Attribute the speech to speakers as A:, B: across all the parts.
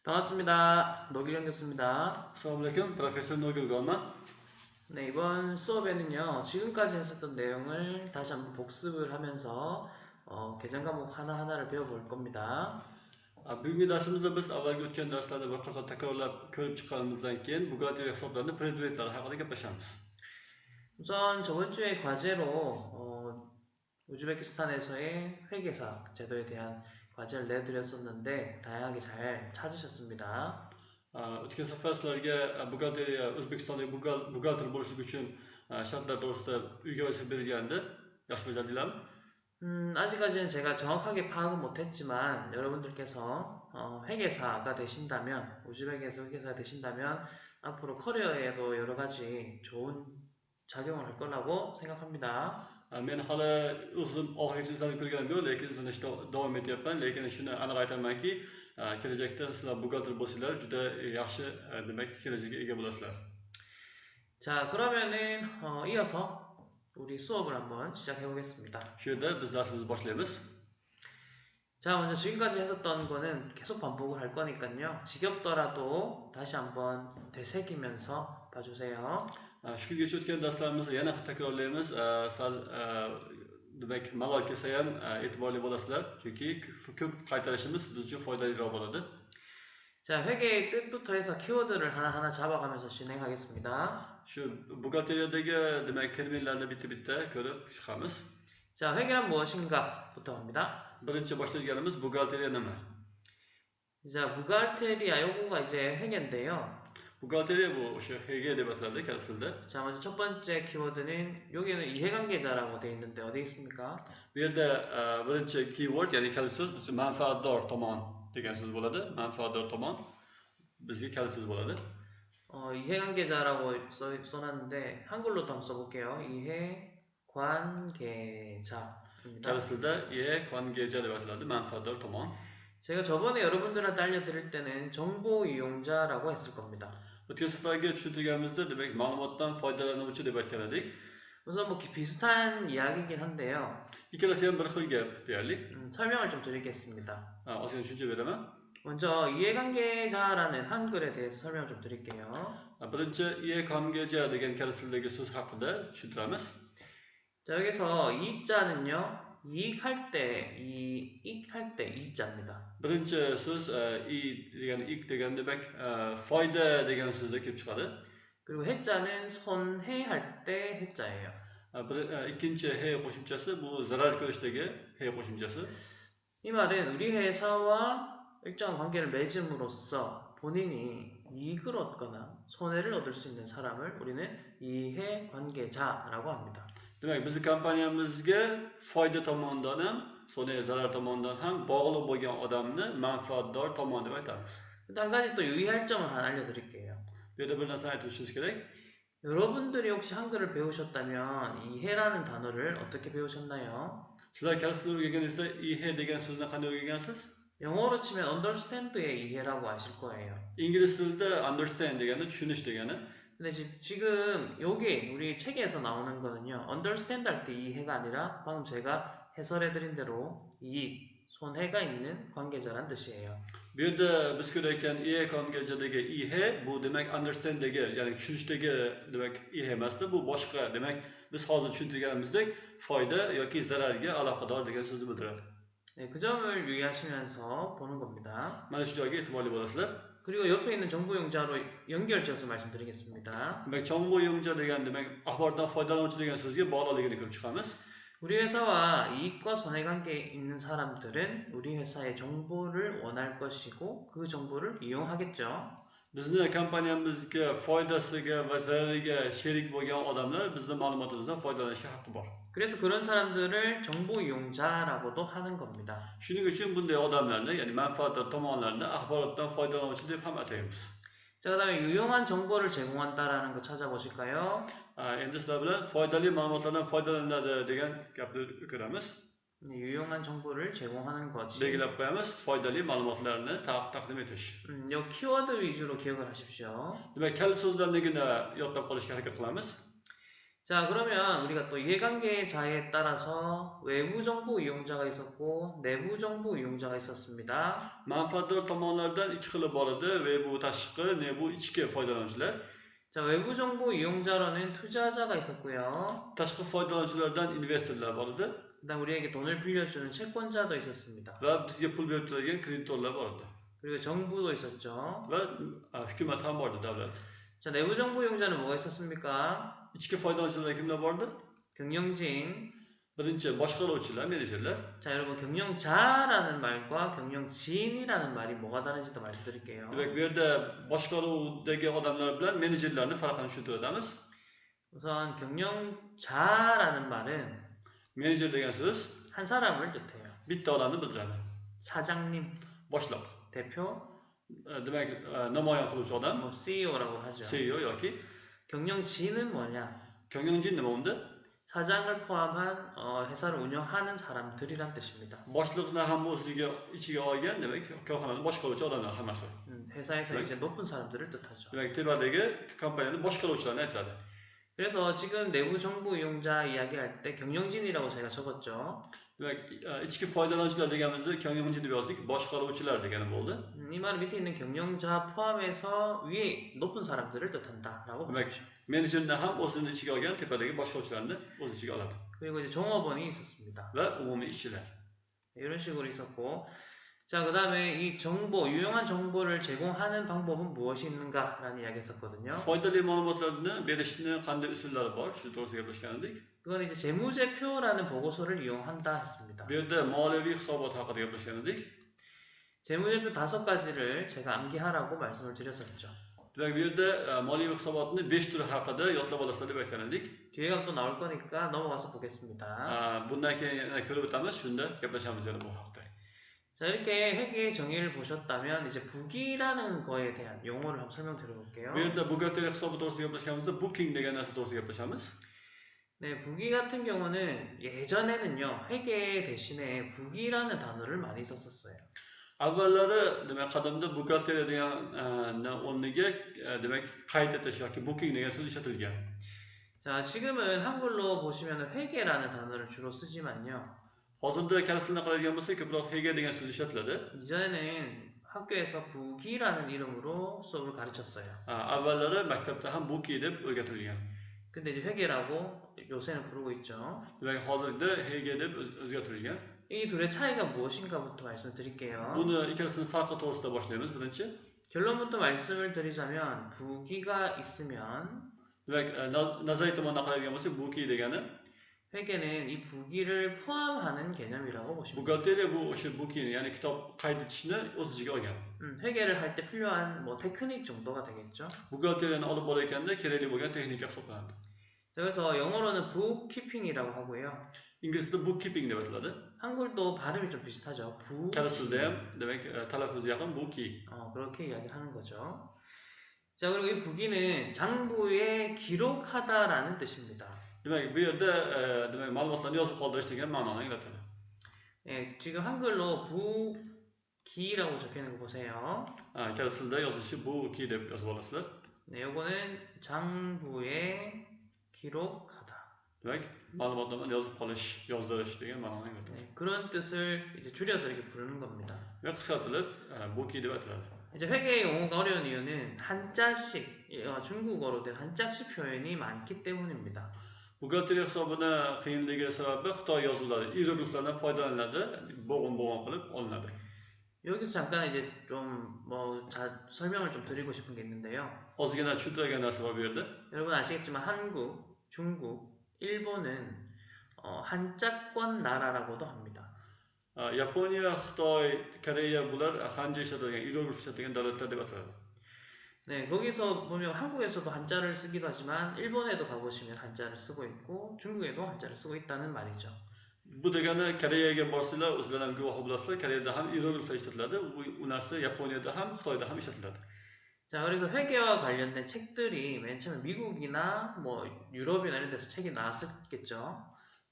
A: 반갑습니다. 노기령 교수입니다.
B: Assalamualaikum, Professor Nogil Goma.
A: 네, 이번 suobe는요, 지금까지 했었던 내용을 다시 한번 복습을 하면서 개정 과목 하나하나를 배워볼 겁니다.
B: Bugungi darsimizda biz avvalgi o'tgan darslarda bir qator takrorlab ko'rib chiqqanimizdan keyin buxgalteriya hisoblarning predmetlari haqida gaplashamiz.
A: 우선 저번 주에 과제로 우즈베키스탄에서의 회계사 제도에 대한 과제를 내드렸었는데 다양하게 잘 찾으셨습니다.
B: O'tgan safar sizlarga buxgalteriya O'zbekistondagi buxgalter bo'lish uchun shartlar to'g'risida uyga vazifa berilgandi. Yaxshi bajardinglarmi?
A: 아직까지는 제가 정확하게 파악은 못했지만 여러분들께서 회계사가 되신다면, 우즈벡에서 회계사가 되신다면 앞으로 커리어에도 여러 가지 좋은 작용을 할 거라고 생각합니다.
B: Men hali o'zim oxirigacha izlanib ko'rganim yo'q, lekin izlanishda davom etyapman. Lekin shuni aniq aytamanki, kelajakda sizlar buxgalter bo'lsanglar juda yaxshi demak kelajakka ega bo'lasizlar.
A: 자, 그러면은 이어서 우리 수업을 한번 시작해 보겠습니다.
B: Shu yerda biz darsimizni boshlaymiz.
A: 자, 먼저 지금까지 했었던 거는 계속 반복을 할 거니까요. 지겹더라도 다시 한번 되새기면서 봐주세요.
B: Shu kungacha o'tgan darslarimizni yana takrorlaymiz. Sal demak malol kelsa ham e'tiborli bo'lasizlar, chunki ko'p qaytarishimiz biz uchun foydaliroq bo'ladi.
A: 자, 회계의 뜻부터 해서 키워드를 하나하나 잡아가면서 진행하겠습니다.
B: Shu buxgalteriyadagi demak terminlarni bitta-bitta ko'rib chiqamiz.
A: 자, 회계란 무엇인가부터 갑니다.
B: Birinchi boshlaydiganimiz buxgalteriya nima?
A: 자, 부갈테리아 요거가 이제 회계인데요.
B: Buxgalteriya bu o'sha hega deb ataladi ingliz tilida.
A: 자, 먼저 첫 번째 키워드는 여기는 이해관계자라고 되어 있는데 어디 있습니까?
B: Bu yerda birinchi keyword, ya'ni kalit so'z biz manfaatdor tomon degan so'z bo'ladi. Manfaatdor tomon bizga kalit so'z bo'ladi.
A: 이해관계자라고 써놨는데 한글로도 한번 써볼게요. 이해관계자입니다.
B: Kalit tilida ihe관계자 deb ataladi, manfaatdor tomon.
A: 제가 저번에 여러분들한테 알려드릴 때는 정보 이용자라고 했을 겁니다.
B: O'tgan safarga tushuntirganimizda demak ma'lumotdan foydalanuvchi deb aytgan edik.
A: 우선 뭐 비슷한 이야기긴 한데요.
B: Ikkalasi ham bir xil gap deyarli.
A: 설명을 좀 드리겠습니다.
B: Ozgina tushuncha beraman.
A: 먼저 이해관계자라는 한글에 대해서 설명 좀 드릴게요.
B: Birinchi ihe관계자 degan kalit tildagi so'z haqida tushuntiramiz.
A: 자, 여기서 이자는요. 이익할 때 이자입니다.
B: Birinchi so'z i degan ik degan demak foyda degan so'zdan kelib chiqadi.
A: 그리고 해자는 손해할 때 해자예요.
B: Ikkinchi he qo'shimchasi bu zarar ko'rishdagi he qo'shimchasi.
A: 이 말은 우리 회사와 일정한 관계를 맺음으로써 본인이 이익을 얻거나 손해를 얻을 수 있는 사람을 우리는 이해관계자라고 합니다.
B: Demak, bizning kompaniyamizga foyda tomonidan ham, sonha zarar tomonidan ham bog'liq bo'lgan odamni manfaatdor tomon deb aytamiz.
A: 근데 한 가지 또 유의할 점을 하나 알려드릴게요.
B: Bu yerda bir narsani aytib o'tishimiz kerak.
A: 여러분들이 혹시 한글을 배우셨다면 이해라는 단어를 어떻게 배우셨나요?
B: Sizlar kalit tilni o'rganganingizda ihe degan so'zni qanday o'rgangansiz?
A: 영어로 치면 understand의 이해라고 아실 거예요.
B: Ingliz tilida understand degani tushunish degani.
A: 근데 지금 여기 우리 책에서 나오는 거는요. understand 할 때 이해가 아니라 방금 제가 해설해드린 대로 이익, 손해가 있는 관계자란 뜻이에요.
B: Bu yerda biz ko'rayotgan ihe관계자dagi ihe bu demak understand'dagi, ya'ni tushunishdagi demak ihe emasdi, bu boshqa. Demak biz hozir tushuntirganimizdek foyda yoki zararga aloqador degan so'zni bildiradi.
A: 네, 그 점을 유의하시면서 보는 겁니다.
B: Mana shu joyga e'tiborli bo'lasizlar.
A: 그리고 옆에 있는 정보용자로 연결지어서 말씀드리겠습니다.
B: demak 정보용자 degan demak axborotdan foydalanuvchi degan so'zga bog'liqligini ko'rib chiqamiz.
A: 우리 회사와 이익과 손해관계에 있는 사람들은 우리 회사의 정보를 원할 것이고 그 정보를 이용하겠죠.
B: Bizni kompaniyamizga foydasiga va zarariga sherik bo'lgan odamlar bizning ma'lumotimizdan foydalanishga haqqi bor.
A: 그래서 그런 사람들을 정보 이용자라고도 하는 겁니다.
B: Shuning uchun bunday odamlarni, ya'ni manfaatdor tomonlarni axborotdan foydalanuvchi deb ham ataymiz.
A: 자, 그다음에 유용한 정보를 제공한다라는 거 찾아보실까요?
B: Endi sizlar bilan foydali ma'lumotlardan foydalanadi degan gapni ko'ramiz.
A: 유용한 정보를 제공하는 것이.
B: Belgilab qo'yamiz, foydali ma'lumotlarni taqdim etish.
A: 요 키워드 위주로 기억을 하십시오.
B: Demak, kalit so'zlarnigina yodlab qolishga harakat qilamiz.
A: 자, 그러면 우리가 또 이해관계자에 따라서 외부 정보 이용자가 있었고 내부 정보 이용자가 있었습니다.
B: Manfaatdor tomonlardan ikki xili bor edi. Ve bu tashqi, ne bu ichki foydalanuvchilar.
A: 자, 외부 정보 이용자로는 투자자가 있었고요.
B: Tashqi foydalanuvchilardan investorlar bor edi.
A: 그다음 우리에게 돈을 빌려주는 채권자도 있었습니다.
B: Va bizga pul berib turadigan kreditorlar bor edi.
A: 그리고 정부도 있었죠.
B: Va hukumat ham bor edi, davlat.
A: 자, 내부 정보 이용자는 뭐가 있었습니까?
B: Ichki foydalanuvchilar kimlar bor edi?
A: 경영진.
B: Birinchi boshqaruvchilar, menejerlar.
A: 자, 여러분 경영자라는 말과 경영진이라는 말이 뭐가 다른지도 말씀드릴게요.
B: Demak, bu yerda boshqaruvdagi odamlar bilan menejerlarning farqini tushuntirib o'tamiz.
A: 우선 경영자라는 말은
B: Menejer degan so'z
A: 한 사람을 뜻해요.
B: bitta odamni bildiradi.
A: 사장님,
B: Boshliq.
A: 대표,
B: Demak, namoyon qiluvchi odam,
A: 뭐 CEO라고 하죠.
B: CEO yoki
A: 경영진은 뭐냐?
B: 경영진 nima unda?
A: 사장을 포함한 회사를 운영하는 사람들이란 뜻입니다.
B: Boshliqni ham o'ziga ichiga olgan, demak, korxonani boshqaruvchi odamlar hammasi.
A: 회사에서
B: 네.
A: 이제 높은 사람들을 뜻하죠.
B: Demak, tepradagi kompaniyani boshqaruvchilarni aytiladi.
A: 그래서 지금 내부 정보 이용자 이야기할 때 경영진이라고 제가 적었죠.
B: Demak, ichki foydalanuvchilar deganimizda 경영진 deb yozdik, boshqaruvchilar degani bo'ldi.
A: 이 말은 밑에 있는 경영자 포함해서 위에 높은 사람들을 뜻한다라고
B: Demak,
A: 보십시오.
B: menejerni ham o'zini ichiga olgan, tepadagi boshqaruvchilarni o'z ichiga oladi.
A: 그리고 이제 종업원이 있었습니다.
B: Va umumiy ishchilar.
A: 이런 식으로 있었고, 자, 그 다음에 이 정보, 유용한 정보를 제공하는 방법은 무엇이 있는가라는 이야기했었거든요.
B: Foydali ma'lumotlarni berishni qanday usullari bor? Shu to'g'risida gaplashgan edik.
A: 그건 이제 재무제표라는 보고서를 이용한다 했습니다.
B: Bu yerda moliyaviy hisobot haqida gaplashgan edik.
A: 재무제표 5가지를 제가 암기하라고 말씀을 드렸었죠.
B: Demak, bu yerda moliyaviy hisobotni 5 turi haqida yodlab olasizlar deb aytgan edik.
A: 뒤에 가면 또 나올 거니까 넘어가서 보겠습니다.
B: Bundan keyin yana ko'rib o'tamiz, shunda gaplashamiz yana bu haqda.
A: 자, 이렇게 회계의 정의를 보셨다면 이제 부기라는 거에 대한 용어를 한번 설명드려볼게요.
B: Bu yerda buxgalteriya hisobi to'g'risida gaplashganimizda booking degan narsa to'g'risida gaplashamiz.
A: 네, 부기 같은 경우는 예전에는요, 회계 대신에 부기라는 단어를 많이 썼었어요.
B: Avvallari demak qadimda buxgalteriya degan o'rniga demak qayd etish yoki booking degan so'z ishlatilgan.
A: 자, 지금은 한글로 보시면 회계라는 단어를 주로 쓰지만요.
B: Hozirda kansl qiladigan bo'lsak, ko'proq hega degan so'z ishlatiladi.
A: 이전에는 학교에서 부기라는 이름으로 수업을 가르쳤어요.
B: Avvallari maktabda ham booking deb o'rgatilgan.
A: 근데 이제 회계라고 요새는 부르고 있죠.
B: Demak, hozirda hega deb o'zgartirilgan.
A: 이 둘의 차이가 무엇인가부터 말씀드릴게요.
B: Buni ikkalasining farqi to'g'risida boshlaymiz. Birinchi,
A: 결론부터 말씀을 드리자면 부기가 있으면
B: demak, nazariy tomondan qaraydigan bo'lsak, booking degani
A: 회계는 이 부기를 포함하는 개념이라고 보시면 돼요.
B: buxgalteriya bu o'sha booking, ya'ni kitob qayd etishni o'z ichiga olgan.
A: 회계를 할 때 필요한 뭐 테크닉 정도가 되겠죠.
B: Buxgalteriyani olib borayotganda kerakli bo'lgan texnika hisoblanadi.
A: 자, 그래서 영어로는 북키핑이라고 하고요.
B: Inglizda bookkeeping deb ataladi.
A: 한글도 발음이 좀 비슷하죠.
B: Kalsilda ham demak talaffuzi yaqin booking.
A: 그렇게 이야기하는 거죠. 자, 그리고 이 부기는 장부에 기록하다라는 뜻입니다.
B: Demak, bu yerda demak ma'lumotlarni yozib qoldirish degan ma'noni anglatadi.
A: 예, 지금 한글로 부기라고 적혀 있는 거 보세요.
B: Kalsilda yozishi booking deb yozib olasizlar.
A: 네, 요거는 장부에 기록하다.
B: Demak, ma'lumotlarni yozib qolish, yozdirish degan ma'noni anglatadi.
A: 네, 그런 뜻을 이제 줄여서 이렇게 부르는 겁니다.
B: Va qisqartirib booking deb ataladi.
A: 이제 회계의 용어가 어려운 이유는 한자식, 중국어로 된 한자식 표현이 많기 때문입니다.
B: Buxgalteriya hisobini qiyinligi sababi Xitoy yozuvlari, hierogliflardan foydalaniladi, bo'g'in-bo'g'in qilib olinadi.
A: 여기서 잠깐 이제 좀 설명을 좀 드리고 싶은 게 있는데요.
B: Ozgina tushuntirgan narsa bor bu yerda.
A: 여러분 아시겠지만 한국, 중국, 일본은 한자권 나라라고도 합니다.
B: Yaponiya, Xitoy, Koreya bular hanja ishlatilgan, hieroglif ishlatilgan davlatlar deb ataladi.
A: 네, 거기서 보면 한국에서도 한자를 쓰기도 하지만 일본에도 가보시면 한자를 쓰고 있고 중국에도 한자를 쓰고 있다는 말이죠.
B: Bu degani Koreyaga borsanglar, o'zinglar ham guvoh bo'lasizlar, Koreyada ham hierogliflar ishlatiladi, u narsa Yaponiyada ham, Xitoyda ham ishlatiladi.
A: 자, 그래서 회계와 관련된 책들이 맨 처음에 미국이나 뭐 유럽이나 이런 데서 책이 나왔었겠죠.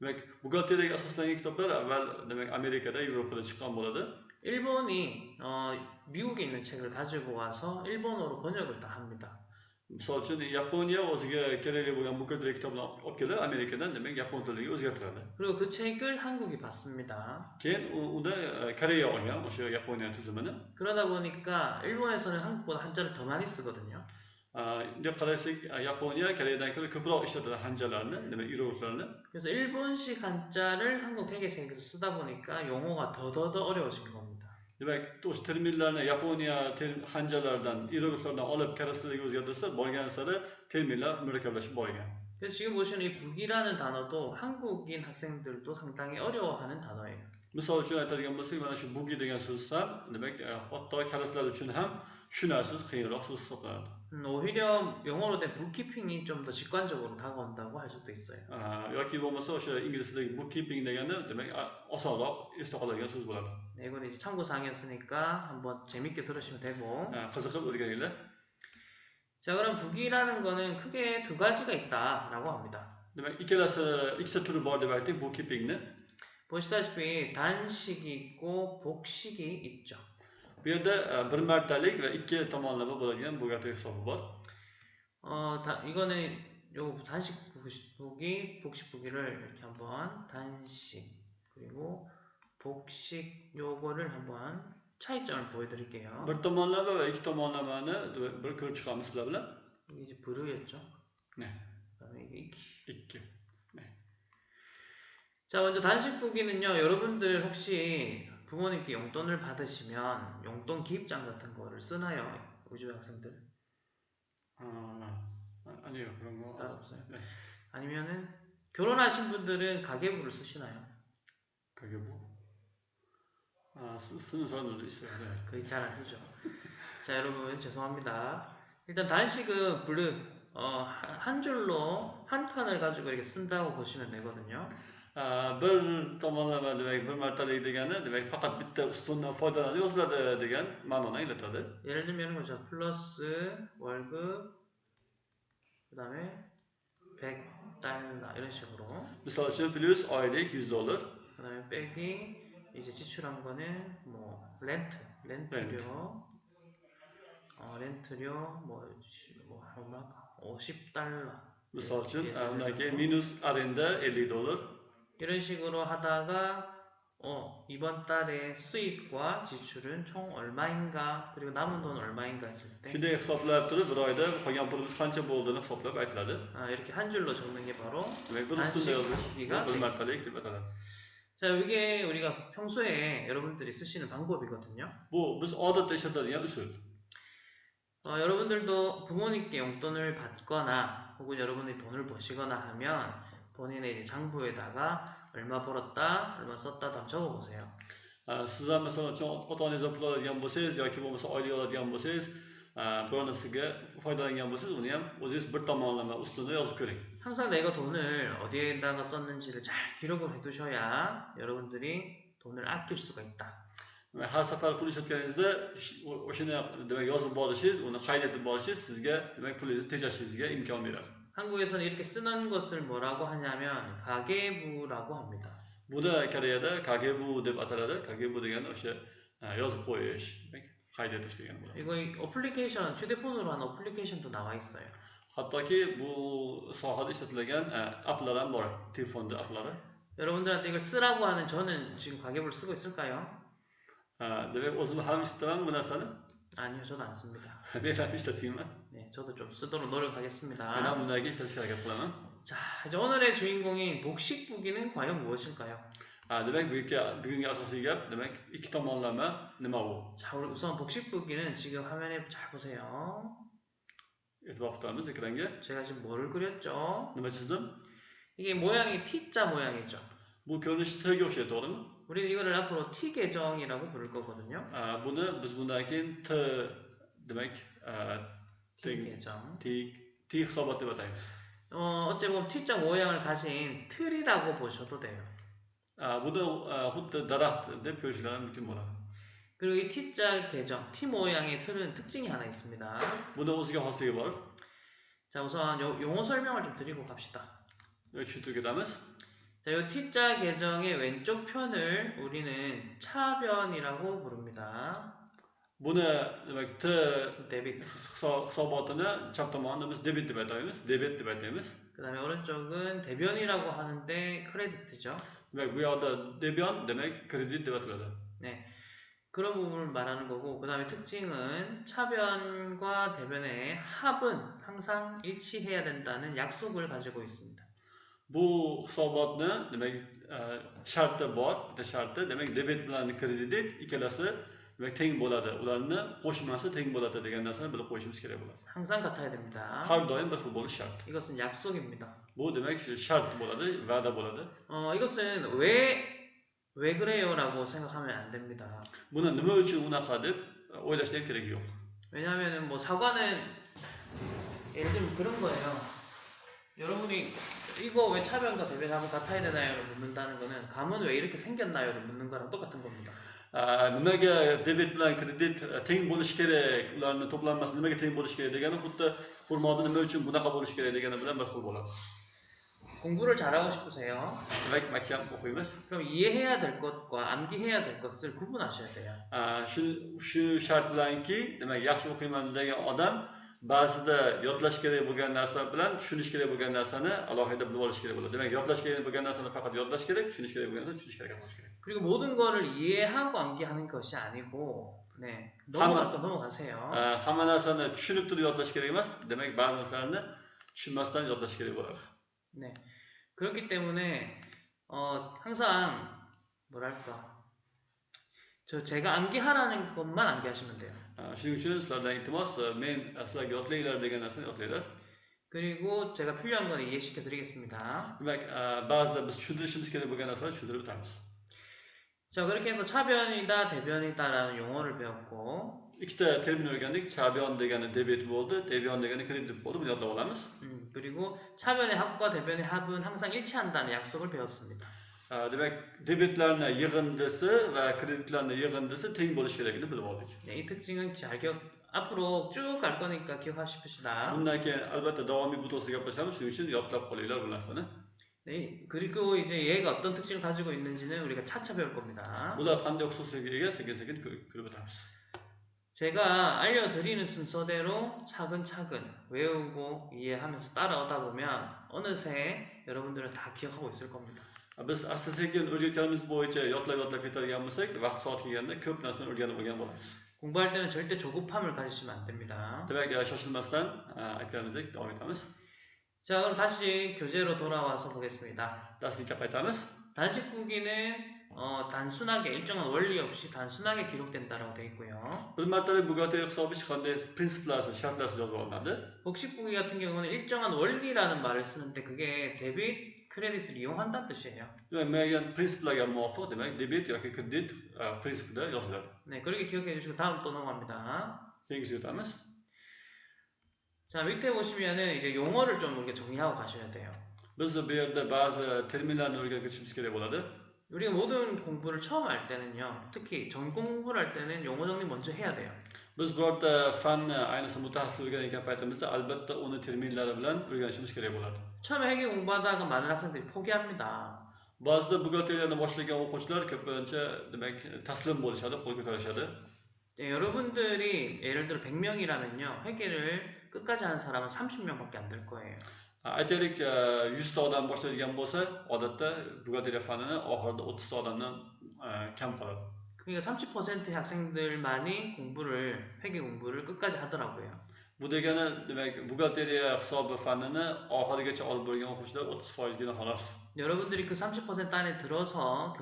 B: Demak, buxgalteriyaga asoslangan kitoblar avval demak Amerikada, Yevropada chiqqan bo'ladi.
A: 일본이 미국에 있는 책을 가지고 와서 일본어로 번역을 다 합니다.
B: Misol uchun Yaponiya o'ziga kerakli bo'lgan mukadder kitoblarni olib kelib Amerikadan demak yapon tiliga o'zgartiradi.
A: 그리고 그 책을 한국이 받습니다.
B: Keyin unda Koreya olgan o'sha Yaponiya tizimini.
A: 그러다 보니까 일본에서는 한국보다 한자를 더 많이 쓰거든요.
B: Deb qarasak Yaponiya Koreyadan ko'ra ko'proq ishlatadi hanjalarni, demak hierogliflarni.
A: 그래서 일본식 한자를 한국 회계책에서 쓰다 보니까 용어가 더더더 어려워진 겁니다.
B: Demak, o'sha terminlarni Yaponiya hanjalaridan, hierogliflardan olib koreys tiliga o'zgartirsa, borgan sari terminlar murakkablashib borgan.
A: 그래서 지금 보시는 이 북이라는 단어도 한국인 학생들도 상당히 어려워하는 단어예요.
B: Misol uchun aytadigan bo'lsak, mana shu bugi degan so'z ham, demak, hatto koreyslar uchun ham tushunarsiz, qiyinroq so'z hisoblanadi.
A: 오히려 영어로 된 bookkeeping이 좀 더 직관적으로 다가온다고 할 수도 있어요.
B: yoki bo'lmasa o'sha ingliz tilidagi bookkeeping degani, demak, osonroq esda qoladigan so'z bo'ladi.
A: 네, 이건 이제 참고사항이었으니까 한번 재밌게 들으시면 되고.
B: qiziqib o'rganinglar.
A: 자, 그럼 북이라는 거는 크게 두 가지가 있다라고 합니다.
B: Demak, ikkita turi bor deb aytdik bookkeepingni.
A: 보시다시피 단식이 있고 복식이 있죠.
B: Bu yerda bir martalik va ikki tomonlama bo'ladigan buxgalter hisobi bor.
A: 이거는 요 단식 북이 복식 북이를 이렇게 한번 단식 그리고 복식 요거를 한번 차이점을 보여드릴게요.
B: Bir tomonlama va ikki tomonlamani bir ko'rib chiqamiz sizlar bilan.
A: 이게 이제 브르였죠.
B: 네.
A: 그다음에 이게 이키.
B: Ikki.
A: 자, 먼저 단식 북이는요. 여러분들 혹시 부모님께 용돈을 받으시면 용돈 기입장 같은 거를 쓰나요? 우리 집 학생들?
B: 아니요, 그런 거
A: 따로 없어요.
B: 네.
A: 아니면은 결혼하신 분들은 가계부를 쓰시나요?
B: 가계부? 쓰는 사람들도 있어요. 네.
A: 거의 잘 안 쓰죠. 자, 여러분 죄송합니다. 일단 단식은 한 줄로 한 칸을 가지고 이렇게 쓴다고 보시면 되거든요.
B: bir tomonlama demak bir martalik degani demak faqat bitta ustundan foydalanib yoziladi degan ma'noni anglatadi.
A: 예를 들면 그죠. 플러스 월급 그다음에 100달러 이런 식으로.
B: Misol uchun plus oylik $100.
A: 그다음에 빼기 이제 지출한 거는 뭐 렌트료 렌트료 뭐 얼마가 50달러.
B: Misol uchun undan keyin minus arenda $50.
A: 이런 식으로 하다가 이번 달에 수입과 지출은 총 얼마인가 그리고 남은 돈 얼마인가 했을 때
B: Shunday hisoblab turib, bir oyda qolgan pulimiz qancha bo'lganini hisoblab aytiladi.
A: 이렇게 한 줄로 적는 게 바로
B: Demak, bir ustunda yozish bir martalik deb ataladi.
A: 자, 이게 우리가 평소에 여러분들이 쓰시는 방법이거든요.
B: Bu biz odatda ishlatadigan usul.
A: 여러분들도 부모님께 용돈을 받거나 혹은 여러분이 돈을 버시거나 하면 본인의 이제 장부에다가 얼마 벌었다, 얼마 썼다도 한번 적어보세요.
B: Siz ham masalan ota-onangizdan pul oladigan bo'lsangiz yoki bo'lmasa oylik oladigan bo'lsangiz, bironasiga foydalangan bo'lsangiz, uni ham o'zingiz bir tomonlama ustida yozib ko'ring.
A: 항상 내가 돈을 어디에다가 썼는지를 잘 기록을 해두셔야 여러분들이 돈을 아낄 수가 있다.
B: Har safar pul ishlatganingizda o'shani demak yozib borishingiz, uni qayd etib borishingiz sizga demak pulingizni tejashingizga imkon beradi.
A: 한국에서는 이렇게 쓰는 것을 뭐라고 하냐면 가계부라고 합니다.
B: Buni Koreyada 가계부 deb ataladi. 가계부 degani o'sha yozib qo'yish, qayd etish degani bo'ladi.
A: 이거 어플리케이션 휴대폰으로 한 어플리케이션도 나와 있어요.
B: Hattoki bu sohada ishlatilgan applar ham bor, telefonda applari.
A: 여러분들한테 이걸 쓰라고 하는 저는 지금 가계부를 쓰고 있을까요?
B: Demak, o'zim ham ishlataman bu narsani.
A: 아니요, 저도 안 씁니다.
B: Men ham ishlatmayman.
A: 네, 저도 좀 쓰도록 노력하겠습니다.
B: Men ham bunday ishlatishga harakat qilaman.
A: 자, 이제 오늘의 주인공인 복식부기는 과연 무엇일까요?
B: Demak, bugungi asosiy gap, demak, ikki tomonlama nima u?
A: 자, 우선 복식부기는 지금 화면에 잘 보세요.
B: E'tibor qilamiz ekranga.
A: 제가 지금 뭐를 그렸죠?
B: Nima chizdim?
A: 이게 모양이 T자 모양이죠.
B: Bu ko'rinish Tga o'xshaydi, to'g'rimi?
A: 우리는 이거를 앞으로 T 계정이라고 부를 거거든요.
B: Buni biz bundan keyin T demak
A: T 계정.
B: T hisobot deb ataymiz.
A: 어찌 보면 T자 모양을 가진 틀이라고 보셔도 돼요.
B: Buni xuddi daraxt deb ko'rishlari mumkin bo'ladi.
A: 그리고 이 T자 계정, T 모양의 틀은 특징이 하나 있습니다.
B: Buni o'ziga xosligi bor.
A: 자, 우선 용어 설명을 좀 드리고 갑시다.
B: tushuntirib ketamiz.
A: 자, 이 T자 계정의 왼쪽 편을 우리는 차변이라고 부릅니다.
B: Buni demak T
A: 데빗.
B: hisobotini chap tomonini biz debit deb ataymiz. Debit deb ataymiz.
A: 그 다음에 오른쪽은 대변이라고 하는데 크레디트죠.
B: Demak bu yoqda debyon demak kredit deb ataladi.
A: 네. 그런 부분을 말하는 거고, 그 다음에 특징은 차변과 대변의 합은 항상 일치해야 된다는 약속을 가지고 있습니다.
B: Bu hisobotni demak sharti bor, bitta sharti demak debit bilan kredit ikkalasi demak teng bo'ladi. Ularni qo'shmasi teng bo'ladi degan narsani bilib qo'yishimiz kerak bo'ladi.
A: 항상 같아야 됩니다.
B: Har doim bir xil bo'lishi shart.
A: 이것은 약속입니다.
B: Bu demak shu shart bo'ladi, va'da bo'ladi.
A: 이것은 왜 그래요라고 생각하면 안 됩니다.
B: Buni nima uchun unaqa deb o'ylashga ham keragi yo'q.
A: 왜냐하면 뭐 사과는 예를 들면 그런 거예요. 여러분이 이거 왜 차변과 대변하고 같아야 되나요를 묻는다는 거는 감은 왜 이렇게 생겼나요를 묻는 거랑 똑같은 겁니다.
B: Nimaga debit bilan kredit teng bo'lishi kerak, ularni to'planmasi nimaga teng bo'lishi kerak degani xuddi xurmoni nima uchun bunaqa bo'lishi kerak degani bilan bir xil bo'ladi.
A: 공부를 잘하고 싶으세요?
B: Demak maktab o'qiymiz.
A: 그럼 이해해야 될 것과 암기해야 될 것을 구분하셔야 돼요.
B: Shu shart bilanki, demak yaxshi o'qiyman degan odam ba'zida yodlash kerak bo'lgan narsa bilan tushunish kerak bo'lgan narsani alohida bilib olish kerak bo'ladi. Demak yodlash kerak bo'lgan narsani faqat yodlash kerak, tushunish kerak bo'lgan narsani tushunish kerak bo'lishi kerak.
A: 그리고 모든 거를 이해하고 암기하는 것이 아니고, 네, 넘어갈 거 넘어가세요.
B: Hamma narsani tushunib turib yodlash kerak emas. Demak ba'zi narsalarni tushunmasdan yodlash kerak bo'ladi.
A: 네, 그렇기 때문에 항상 뭐랄까, 제가 암기하라는 것만 암기하시면 돼요.
B: Shuning uchun sizlardan iltimos, men sizlarga yodlanglar degan narsani yodlanglar.
A: 그리고 제가 필요한 건 이해시켜 드리겠습니다.
B: Demak, ba'zida biz tushuntirishimiz kerak bo'lgan narsalarni tushuntirib o'tamiz.
A: 자, 그렇게 해서 차변이다, 대변이다라는 용어를 배웠고,
B: Ikkita termin o'rgandik. Chabyon degani debit bo'ldi, debyon degani kredit bo'ldi. Buni yodlab olamiz.
A: 그리고 차변의 합과 대변의 합은 항상 일치한다는 약속을 배웠습니다.
B: Demak, debitlarni yig'indisi va kreditlarni yig'indisi teng bo'lishi kerakligini bilib oldik.
A: 네, 이 특징은 앞으로 쭉 갈 거니까 기억하십시다.
B: Bundan keyin albatta davomiy bu to'g'risida gaplashamiz. Shuning uchun yodlab qolinglar bu narsani.
A: 네, 그리고 이제 얘가 어떤 특징을 가지고 있는지는 우리가 차차 배울 겁니다.
B: Bular qanday xususiyatga ega sekin-sekin ko'rib o'tamiz.
A: 제가 알려드리는 순서대로 차근차근 외우고 이해하면서 따라오다 보면 어느새 여러분들은 다 기억하고 있을 겁니다.
B: Biz asta-sekin o'rgatganimiz bo'yicha yodlab ketadigan bo'lsak, vaqt soat kelganda ko'p narsani o'rganib olgan bo'lamiz.
A: 공부할 때는 절대 조급함을 가지시면 안 됩니다.
B: Demak, shoshilmasdan aytganimizdek davom etamiz.
A: 자, 그럼 다시 교재로 돌아와서 보겠습니다.
B: Darslikka qaytamiz.
A: 단식후기는 단순하게 일정한 원리 없이 단순하게 기록된다라고 되어 있고요.
B: Bir martalik buxgalteriya hisobi hech qanday prinsiplarsiz, shartlarsiz yozib olinadi.
A: 복식후기 같은 경우는 일정한 원리라는 말을 쓰는데 그게 데빗, 크레딧을 이용한다는 뜻이에요.
B: Demak, muayyan prinsiplarga muvofiq, demak, debit yoki kredit prinsipida yoziladi.
A: 네, 그렇게 기억해 주시고 다음 또 넘어갑니다.
B: Keyingisiga o'tamiz.
A: 자, 밑에 보시면은 이제 용어를 좀 우리가 정리하고 가셔야 돼요.
B: Biz bu yerda ba'zi terminlarni o'rganib ketishimiz kerak bo'ladi.
A: 우리가 모든 공부를 처음 할 때는요, 특히 전공 공부를 할 때는 용어 정리 먼저 해야 돼요.
B: Biz birorta fanni, ayniqsa mutaxassis o'rganayotgan paytimizda albatta uni terminlari bilan o'rganishimiz kerak bo'ladi.
A: 처음에 회계 공부하다가 많은 학생들이 포기합니다.
B: Ba'zida buxgalteriyani boshlagan o'quvchilar ko'pincha demak taslim bo'lishadi, qo'l ko'tarishadi.
A: 네, 여러분들이 예를 들어 100명이라면요, 회계를 끝까지 하는 사람은 30명밖에 안 될 거예요.
B: Aytaylik 100 ta odam boshlaydigan bo'lsa, odatda buxgalteriya fanini oxirida 30 ta odamdan kam qoladi.
A: 그러니까 30%의 학생들만이 회계 공부를 끝까지 하더라고요.
B: Bu degani demak buxgalteriya hisobi fanini oxirigacha olib borgan o'quvchilar 30%gina xolos.
A: 여러분들이 그 30% 안에 들어서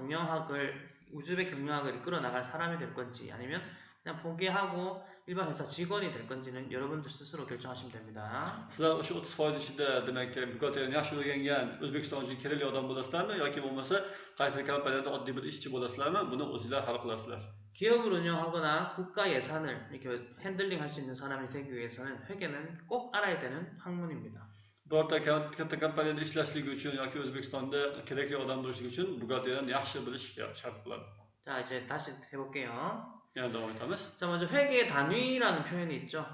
A: 우즈벡 경영학을 이끌어 나갈 사람이 될 건지 아니면 그냥 포기하고 일반 회사 직원이 될 건지는 여러분들 스스로 결정하시면 됩니다.
B: Sizlar o'sha 30% ichida demak buxgalteriyani yaxshi o'rgangan O'zbekiston uchun kerakli odam bo'lasizlarmi yoki bo'lmasa qaysi kompaniyada oddiy bir ishchi bo'lasizlarmi? Buni o'zingizlar hal qilasizlar.
A: 기업을 운영하거나 국가 예산을 이렇게 핸들링 할 수 있는 사람이 되기 위해서는 회계는 꼭 알아야 되는 학문입니다.
B: Birorta katta kompaniyada ishlashligi uchun yoki O'zbekistonda kerakli odam bo'lishligi uchun buxgalteriyani yaxshi bilish shart bo'ladi.
A: 자, 이제 다시 해볼게요.
B: Yana davom etamiz.
A: 자, 먼저 회계 단위라는 표현이 있죠.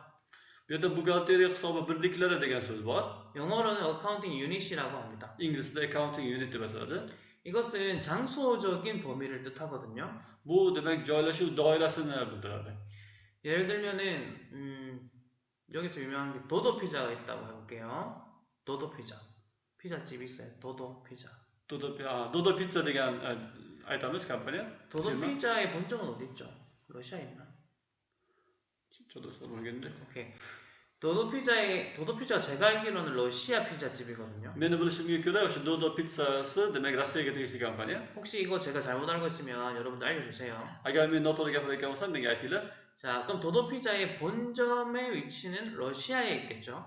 B: Bu yerda buxgalteriya hisobi birliklari degan so'z bor.
A: 영어로는 accounting unit이라고 합니다.
B: Inglizda accounting unit deb ataladi.
A: 이것은 장소적인 범위를 뜻하거든요.
B: Bu demak joylashuv doirasini bildiradi.
A: 예를 들면은 여기서 유명한 게 도도 피자가 있다고 해볼게요. 도도 피자. 피자집 있어요. 도도 피자.
B: 도도 피자 degan aytamiz kompaniya.
A: 도도
B: firma.
A: 피자의 본점은 어디 있죠? 러시아에 있나?
B: 저도 잘 모르겠는데.
A: 오케이. 도도 피자가 제가 알기로는 러시아 피자집이거든요.
B: Meni bilishimga ko'ra o'sha Dodo pizzasi demak Rossiyaga tegishli kompaniya.
A: 혹시 이거 제가 잘못 알고 있으면 여러분들 알려주세요.
B: Agar men noto'g'ri gapirayotgan bo'lsam menga aytinglar.
A: 자, 그럼 도도 피자의 본점의 위치는 러시아에 있겠죠?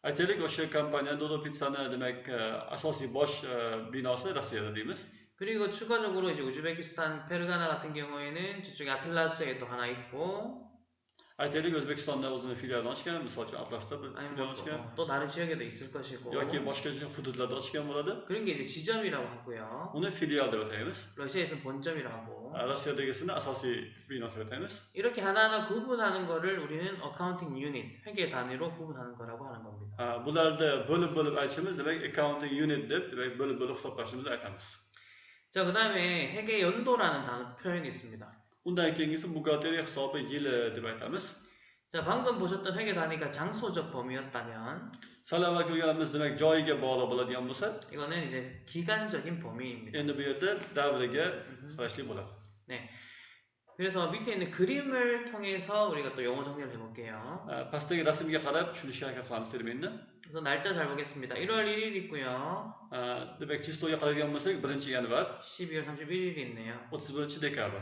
B: Aytaylik o'sha kompaniya Dodo pizzani demak asosiy bosh binosi Rossiyada deymiz.
A: 그리고 추가적으로 이제 우즈베키스탄 페르가나 같은 경우에는 저쪽에 아틀라스에도 하나 있고
B: Aytaylik O'zbekistonda o'zini filialini ochgan, misol uchun Atlasda bir
A: 아니
B: filial
A: 뭐
B: ochgan
A: 또 다른 지역에도 있을 것이고
B: yoki boshqa hududlarda ochgan bo'ladi.
A: 그런 게 이제 지점이라고 하고요.
B: Uni filial deb ataymiz.
A: 러시아에서는 본점이라고
B: Rossiyadagisini asosiy binosi deb ataymiz.
A: 이렇게 하나하나 구분하는 거를 우리는 어카운팅 유닛, 회계 단위로 구분하는 거라고 하는 겁니다.
B: Bularda bo'lib aytishimiz demak accounting unit deb demak bo'lib hisoblashimizni aytamiz.
A: 자, 그 다음에 회계 연도라는 단어 표현이 있습니다.
B: Undan keyingisi buxgalteriya hisobi yili deb aytamiz.
A: 자, 방금 보셨던 회계 단위가 장소적 범위였다면
B: Salavval ko'rganimiz demak joyiga bog'liq bo'ladigan bo'lsa,
A: 이거는 이제 기간적인 범위입니다.
B: endi bu yerda davriga qarashli bo'ladi.
A: 네. 그래서 밑에 있는 그림을 통해서 우리가 또 영어 정리를 해볼게요.
B: Pastdagi rasmga qarab tushunishga harakat qilamiz terminni.
A: 그래서 날짜 잘 보겠습니다. 1월 1일 있고요.
B: Demak, chistoga qaraydigan bo'lsak, 1-yanvar,
A: 12월 31일이 있네요.
B: 31-dekabr.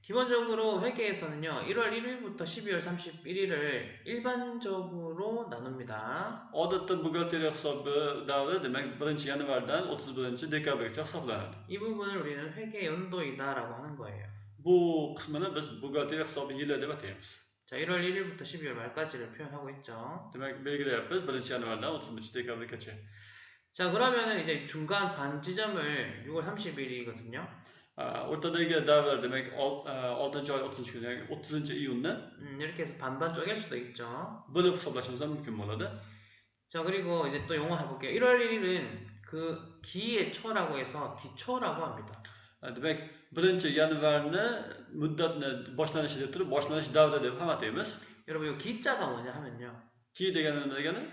A: 기본적으로 회계에서는요, 1월 1일부터 12월 31일을 일반적으로 나눕니다.
B: Odatda buxgalteriya hisobi davri demak 1-yanvardan 31-dekabrgacha hisoblanadi.
A: 이 부분을 우리는 회계 연도이다라고 하는 거예요.
B: Bu qismini biz buxgalteriya hisobi yili deb ataymiz.
A: 자, 1월 1일부터 12월 말까지를 표현하고 있죠.
B: Demak, belgilayapmiz 1-yanvardan 31-dekabrgacha.
A: 자, 그러면은 이제 중간 반지점을 6월 30일이거든요.
B: O'rtadagi davr demak 6-oy 30 kun, ya'ni 30-iyunni
A: 이렇게 해서 반반 쪼갤 수도 있죠.
B: bo'lib hisoblashimiz ham mumkin bo'ladi.
A: 자, 그리고 이제 또 용어 해볼게요. 1월 1일은 그 기의 초라고 해서 기초라고 합니다.
B: Demak, 1-yanvarni muddatni boshlanishi deb turib, boshlanish davri deb ham ataymiz.
A: 여러분, 이 기자가 뭐냐 하면요.
B: Ki degani nima degani?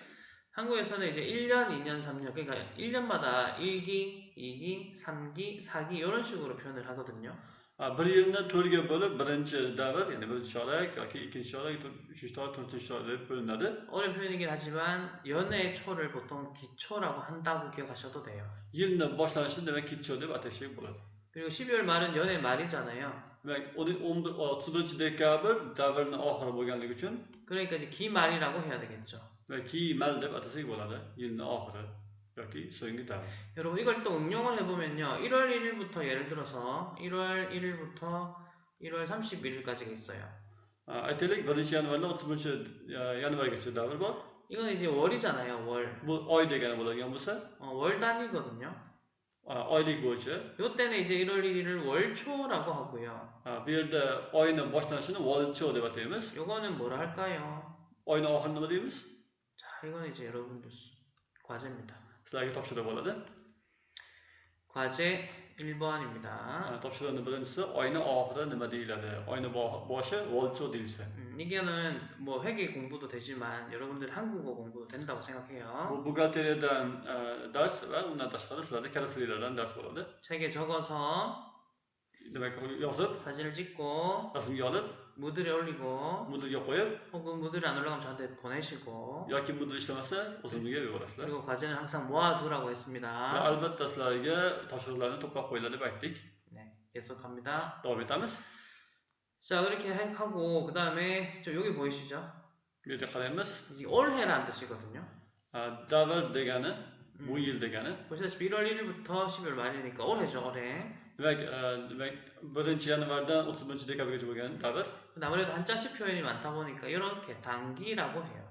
A: 한국에서는 이제 1년, 2년, 3년, 그러니까 1년마다 1기, 2기, 3기, 4기 이런 식으로 표현을 하거든요.
B: Bir yilni 4ga bo'lib, birinchi davr, ya'ni birinchi chorak yoki ikkinchi chorak, uchinchi chorak, to'rtinchi chorak deb bo'linadi.
A: 어려운 표현이긴 하지만 연의 초를 보통 기초라고 한다고 기억하셔도 돼요.
B: Yilni boshlanishi demak kicho deb atashga bo'ladi.
A: 그리고 12월 말은 연의 말이잖아요.
B: Demak, 31-dekabr davrning oxiri bo'lganligi uchun
A: 그러니까 이제 기말이라고 해야 되겠죠.
B: kimal deb atasak bo'ladi. Yilning oxiri yoki so'nggi davr.
A: 여러분 이걸 또 응용을 해보면요. 1월 1일부터 예를 들어서 1월 1일부터 1월 31일까지가 있어요.
B: Aytaylik 1-yanvardan 31-yanvargacha davr bor.
A: 이건 이제 월이잖아요. 월.
B: Bu oy degani bo'ladigan bo'lsa,
A: 월 단위거든요.
B: oylik bo'yicha.
A: 요때는 이제 1월 1일을 월초라고 하고요.
B: Bu yerda oyni boshlanishini volcho deb ataymiz.
A: 요거는 뭐라 할까요?
B: Oyni oxirini nima deymiz?
A: 자, 이건 이제 여러분들 과제입니다.
B: Sizlarga topshiriq bo'ladi.
A: 과제 1번입니다.
B: Topshiriqning birinchisi oyni oxiri nima deyiladi? Oyni boshi volcho deyilsa.
A: 이거는 뭐 회계 공부도 되지만 여러분들 한국어 공부도 된다고 생각해요.
B: Bu buxgalteriyadan dars va undan tashqari sizlarda karaslilardan dars bo'ladi.
A: 책에 적어서
B: Demak, yozib,
A: 사진을 찍고
B: rasmga olib,
A: 무드에 올리고
B: Moodle'ga qo'yib
A: 혹은 무드를 안 올라가면 저한테 보내시고
B: yoki Moodle ishlamasa o'zimizga yuborasizlar.
A: 그리고 과제는 항상 모아두라고
B: Va
A: 했습니다.
B: albatta sizlarga topshiriqlarni to'plab qo'yinglar deb aytdik.
A: 네, 계속합니다.
B: Davom etamiz.
A: 자, 그렇게 하고 그 다음에 여기 보이시죠?
B: Bu yerga qaraymiz.
A: 이게 올해라는 뜻이거든요.
B: Davr degani, bu yil degani.
A: 보시다시피 1월 1일부터 12월 말이니까 올해죠, 올해.
B: Demak, 1-yanvardan 31-dekabrgacha bo'lgan davr.
A: 근데 아무래도 한자식 표현이 많다 보니까 이렇게 단기라고 해요.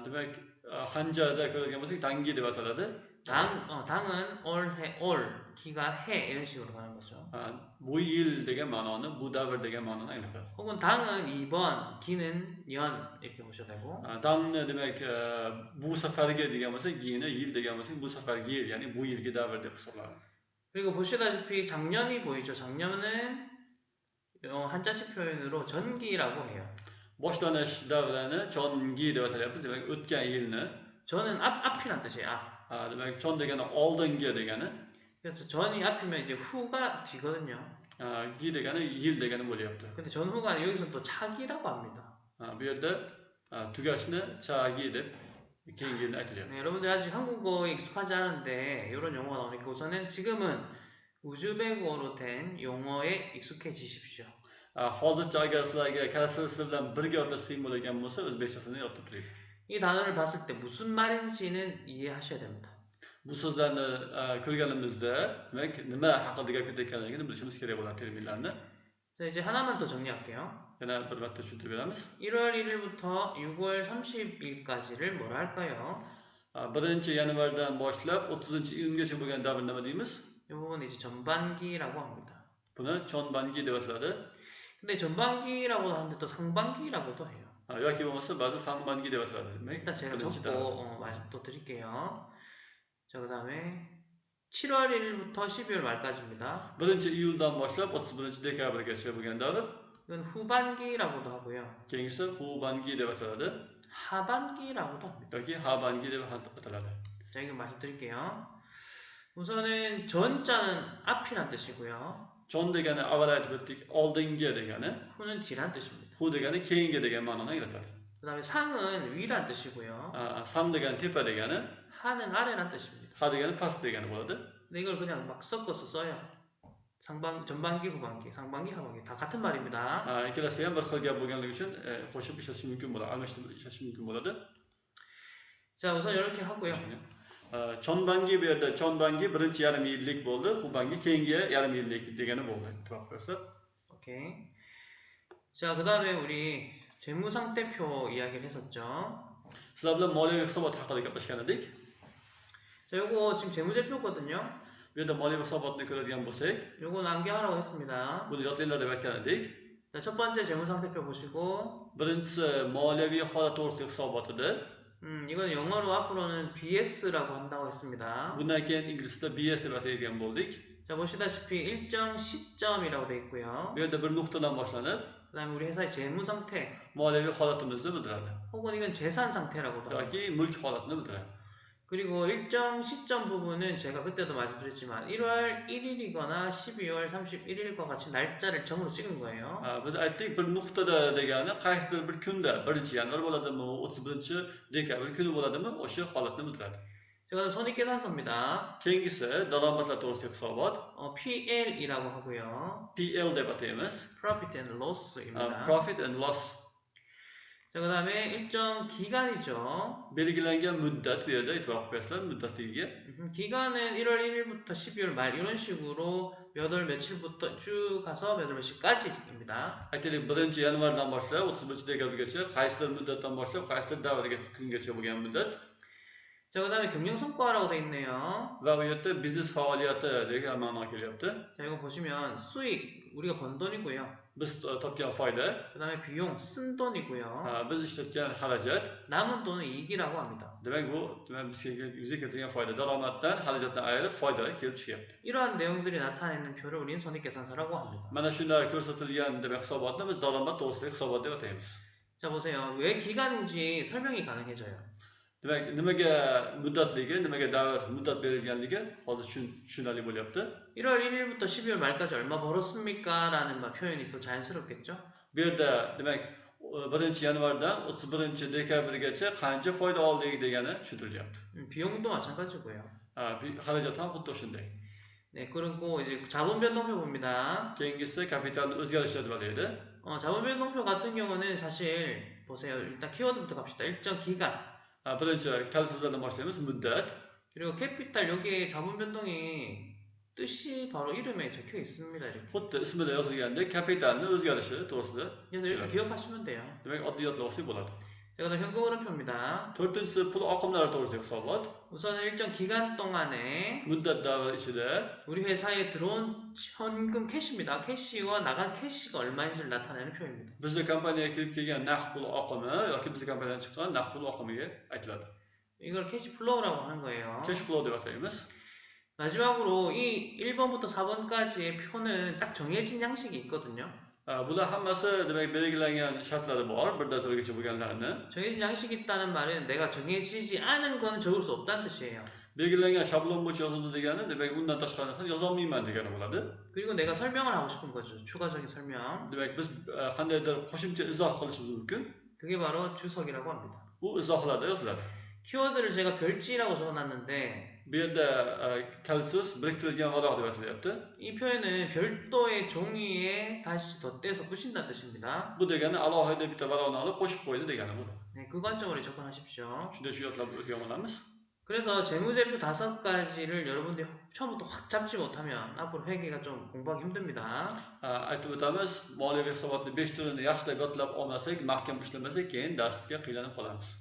B: Demak, hanjada ko'rgan bo'lsak, dangi deb ataladi.
A: 당은 올해, 올, 기가 해 이런 식으로 가는 거죠.
B: Bu yil degan ma'noni, bu davr degan ma'noni anglatadi.
A: 혹은 당은 2번, 기는 년 이렇게 보셔도 되고.
B: Dangni demak, bu safarga degan bo'lsa, gini yil degan bo'lsa, bu safargi yil, ya'ni bu yilgi davr deb hisoblanadi.
A: 그리고 보시다시피 작년이 보이죠. 작년은 한자식 표현으로 전기라고 해요.
B: Boshlanish davrini jongi deb atalyapmiz. Demak, o'tgan yilni.
A: 전은 앞이란 뜻이에요. 앞.
B: Demak, jon degani oldingi degani.
A: 그래서 전이 앞이면 이제 후가 뒤거든요.
B: Gi degani yil degani bo'lyapti.
A: 근데 전후가 여기서 또 차기라고 합니다.
B: Bu yerda tugashni chagi deb keyingi yilni aytilyapti.
A: 네, 여러분들 아직 한국어에 익숙하지 않은데 이런 용어가 나오니까 우선은 지금은 우즈베크어로 된 용어에 익숙해지십시오.
B: Hozircha agar sizlarga qaysi sizlar bilan birga yotish qiyin bo'lgan bo'lsa, o'zbekchasini yodlab turing.
A: 이 단어를 봤을 때 무슨 말인지는 이해하셔야 됩니다.
B: Bu so'zlarni ko'rganimizda, demak, nima haqida gap ketayotganligini bilishimiz kerak bo'ladi terminlarni.
A: 자, 이제 하나만 더 정리할게요.
B: Yana bir marta tushuntirib beramiz.
A: 1월 1일부터 6월 30일까지를 뭐라 할까요?
B: 1-yanvardan boshlab 30-iyungacha bo'lgan davrni nima deymiz?
A: 이 부분 이제 전반기라고 합니다.
B: Buni chonbangi deb ataladi.
A: 근데 전반기라고도 하는데 또 상반기라고도 해요.
B: yoki bo'lmasa ba'zi sanbangi deb ataladi. Demak,
A: 일단 제가 적고 말씀 또 드릴게요. 자, 그 다음에 7월 1일부터 12월 말까지입니다.
B: 1-iyuldan boshlab 31-dekabrgacha bo'lgan davr.
A: 이건 후반기라고도 하고요.
B: Keyingisi hubangi deb ataladi.
A: 하반기라고도 합니다.
B: yoki habangi deb ataladi.
A: 자, 이거 말씀드릴게요. 우선은 전자는 앞이란 뜻이고요.
B: Jon degani avval aytib o'tdik, oldingi degani,
A: 후는 뒤란 뜻입니다.
B: hu degani keyingi degan ma'noni anglatadi.
A: 그 다음에 상은 위란 뜻이고요.
B: Sam degani tepa degani,
A: 하는 아래란 뜻입니다.
B: ha degani past degani bo'ladi.
A: 근데 이걸 그냥 막 섞어서 써요. 전반기, 후반기, 상반기, 하반기 다 같은 말입니다.
B: Ikkalasi ham bir xil gap bo'lganligi uchun qo'shib ishlatish mumkin bo'ladi, almashtirib ishlatish mumkin bo'ladi.
A: 자, 우선 이렇게 하고요.
B: Chonbangi bu yerda chonbangi birinchi yarim yillik bo'ldi, hubangi keyingi yarim yillik degani bo'ldi. E'tibor
A: 오케이. 자, 그 다음에 우리 재무상태표 이야기를 했었죠.
B: Sizlar bilan moliyaviy hisobot haqida gaplashgan edik.
A: 자, 요거 지금 재무제표거든요.
B: Bu yerda moliyaviy hisobotni ko'radigan bo'lsak,
A: 요건 암기하라고 했습니다.
B: buni yodlanglar deb aytgan edik.
A: 자, 첫 번째 재무상태표 보시고,
B: Birinchisi moliyaviy holat to'g'risidagi hisobotida.
A: 이건 영어로 앞으로는 BS라고 한다고 했습니다.
B: Bundan keyin inglizda BS deb ataydigan bo'ldik.
A: 자, 보시다시피 일정 시점이라고 되어 있고요.
B: Bu yerda bir nuqtadan boshlanib,
A: 그 다음에 우리 회사의 재무 상태,
B: moliyaviy holatimizni bildiradi
A: 혹은 이건 재산 상태라고도 합니다.
B: yoki mulk holatini bildiradi.
A: 그리고 일정 시점 부분은 제가 그때도 말씀드렸지만 1월 1일이거나 12월 31일과 같이 날짜를 점으로 찍은 거예요.
B: Biz aytdik, bir nuqtada degani qaysidir bir kunda, 1-yanvar bo'ladimi, 31-dekabr kuni bo'ladimi, o'sha holatni bildiradi.
A: 제가 손익계산서입니다.
B: Keyingisi daromadlar to'g'risidagi hisobot,
A: PL이라고 하고요.
B: PL deb ataymiz.
A: Profit and Loss입니다.
B: Profit and loss.
A: 자, 그 다음에 일정 기간이죠.
B: Belgilangan muddat bu yerda e'tibor bersizlar, muddatligiga.
A: 기간은 1월 1일부터 12월 말 이런 식으로 몇 월 며칠부터 쭉 가서 몇 월 며칠까지입니다.
B: Aytaylik, 1-yanvardan boshlab 31-dekabrgacha, qaysidir muddatdan boshlab qaysidir davrga kungacha bo'lgan muddat.
A: 자, 그 다음에 경영성과라고 되어 있네요.
B: Va bu yerda biznes faoliyati degan ma'no kelyapti.
A: 자, 이거 보시면 수익, 우리가 번 돈이고요.
B: Biz topgan foyda,
A: 그 다음에 비용, 쓴 돈이고요.
B: biz ishlatgan xarajat.
A: 남은 돈은 이익이라고 합니다.
B: Demak, bu bizga yuzaga keltirgan foyda, daromaddan, xarajatdan ayirib foyda kelib chiqyapti.
A: 이러한 내용들이 나타내는 표를 우리는 손익계산서라고 합니다.
B: Mana shunday ko'rsatilgan demak hisobotni biz daromad to'g'risidagi hisobot deb ataymiz.
A: 자, 보세요. 왜 기간인지 설명이 가능해져요.
B: Demak, nimaga muddatligi, nimaga davr muddat berilganligi hozir tushunarli bo'lyapti.
A: 1월 1일부터 12월 말까지 얼마 벌었습니까? 라는 표현이 더 자연스럽겠죠?
B: Bu yerda demak 1-yanvardan 31-dekabrgacha qancha foyda oldik degani tushuntiryapti.
A: 비용도 마찬가지고요.
B: Xarajat ham xuddi shunday.
A: 네, 그리고 이제 자본 변동표 봅니다.
B: Keyingisi kapitalni o'zgarishlar deb ataydi.
A: 자본 변동표 같은 경우는 사실 보세요. 일단 키워드부터 갑시다. 일정 기간.
B: Birinchi kal so'zlardan boshlaymiz, muddat.
A: 그리고 캐피탈 여기에 자본 변동이 뜻이 바로 이름에 적혀 있습니다. 이렇게.
B: Xuddi ismida yozilgandek kapitalni o'zgarishi to'g'risida.
A: 그래서 이렇게 기억하시면 돼요.
B: Demak, oddiy yodlab bo'ladi.
A: 자, 그다음 현금 흐름표입니다.
B: To'rtinchisi pul oqimlari to'g'risidagi hisobot.
A: 우선 일정 기간 동안에
B: Muddat davri ichida
A: 우리 회사에 들어온 현금 캐시입니다. 캐시와 나간 캐시가 얼마인지를 나타내는 표입니다.
B: bizning kompaniyaga kirib kelgan naqd pul oqimi yoki bizning kompaniyadan chiqqan naqd pul oqimiga aytiladi.
A: 이걸 캐시 플로우라고 하는 거예요.
B: Cash flow deb ataymiz.
A: 마지막으로 이 1번부터 4번까지의 표는 딱 정해진 양식이 있거든요.
B: Bular hammasi demak belgilangan shartlari bor, birdan to'rtgacha bo'lganlarini.
A: 정해진 양식이 있다는 말은 내가 정해지지 않은 거는 적을 수 없다는 뜻이에요.
B: Belgilangan shablon bo'yicha yozildi degani, demak undan tashqari narsani yozolmayman degani bo'ladi.
A: 그리고 내가 설명을 하고 싶은 거죠. 추가적인 설명.
B: Demak biz qandaydir qo'shimcha izoh qilishimiz mumkin.
A: 그게 바로 주석이라고 합니다.
B: U izohlarda yoziladi.
A: 키워드를 제가 별지라고 적어놨는데
B: Bu yerda kalit so'z biriktirilgan varaq deb aytilyapti.
A: 이 표현은 별도의 종이에 다시 덧대서 붙인다는 뜻입니다.
B: Bu degani alohida bitta varaqni olib qo'shib qo'ydi degani bu.
A: 네, 그 관점으로 접근하십시오.
B: Shunda shu yotlab o'tgan bo'lamiz.
A: 그래서 재무제표 5가지를 여러분들이 처음부터 확 잡지 못하면 앞으로 회계가 좀 공부하기 힘듭니다.
B: Aytib o'tamiz, moliyaviy hisobotni 5 turini yaxshilab yodlab olmasak, mahkam ushlamasak, keyin darsga qiynalib qolamiz.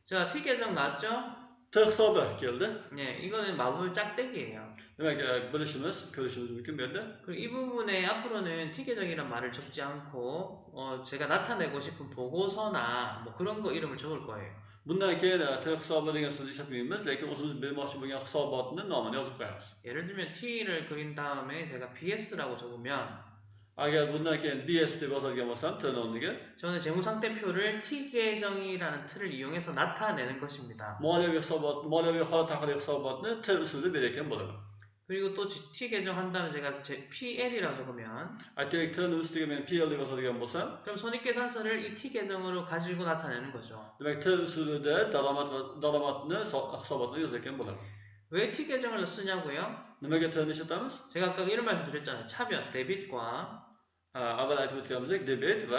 A: 자, T 계정 나왔죠?
B: T hisobi keldi.
A: 네, 이거는 마블 짝대기예요.
B: Demak, bilishimiz, ko'rishimiz mumkin bu yerda.
A: 그리고 이 부분에 앞으로는 T 계정이란 말을 적지 않고 제가 나타내고 싶은 보고서나 뭐 그런 거 이름을 적을 거예요.
B: Bundan keyin T hisobi degan so'zni ishlatmaymiz, lekin o'zimiz bermoqchi bo'lgan hisobotni nomini yozib qo'yamiz.
A: 예를 들면 T를 그린 다음에 제가 BS라고 적으면
B: Agar bundan keyin BS deb yozadigan bo'lsam, T o'rniga
A: 저는 재무상태표를 T 계정이라는 틀을 이용해서 나타내는 것입니다.
B: moliyaviy hisobot, moliyaviy holat haqidagi hisobotni T usulida berayotgan bo'laman.
A: 그리고 또 T 계정 한 다음에 제가 PL이라고 적으면
B: Aytaylik, T ustiga men PL deb yozadigan bo'lsam,
A: 그럼 손익계산서를 이 T 계정으로 가지고 나타내는 거죠.
B: demak T usulida daromadni hisobotini yozayotgan bo'laman.
A: 왜 T 계정을 쓰냐고요?
B: Nimaga T'ni ishlatamiz?
A: 제가 아까 이런 말씀 드렸잖아요. 차변, 데빗과
B: Avval aytib o'tganimizdek, debit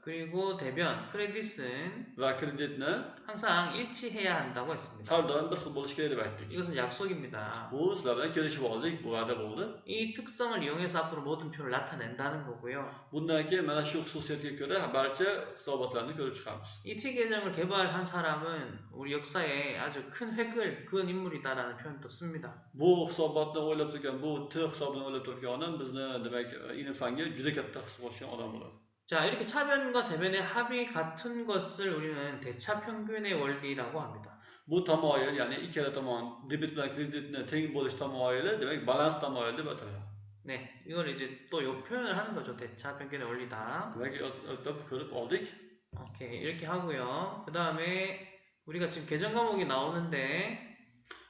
A: 그리고 대변, 크레딧은
B: va kreditni
A: 항상 일치해야 한다고 했습니다.
B: har doim bir xil bo'lishi kerak deb aytdik.
A: 이것은 약속입니다.
B: Bu sizlar bilan kelishib oldik, bu va'da bo'ldi.
A: 이 특성을 이용해서 앞으로 모든 표를 나타낸다는 거고요.
B: Bundan keyin mana shu xususiyatga ko'ra barcha hisobotlarni ko'rib chiqamiz.
A: 이 T 계정을 개발한 사람은 우리 역사에 아주 큰 획을 그은 인물이다라는 표현도 씁니다.
B: Bu hisobotni o'ylab turgan, bu T hisobini o'ylab turgan odam bizni demak ilm fanga juda katta hissa qo'shgan odam bo'ladi.
A: 자, 이렇게 차변과 대변의 합이 같은 것을 우리는 대차평균의 원리라고 합니다.
B: Bu tamoyil, ya'ni ikkala tomon debit bilan kreditni teng bo'lish tamoyili, demak balans tamoyili deb ataladi.
A: 네, 이걸 이제 또 요 표현을 하는 거죠. 대차평균의 원리다.
B: Demak, o'tab ko'rib oldik.
A: 오케이, 이렇게 하고요. 그 다음에 우리가 지금 계정 과목이 나오는데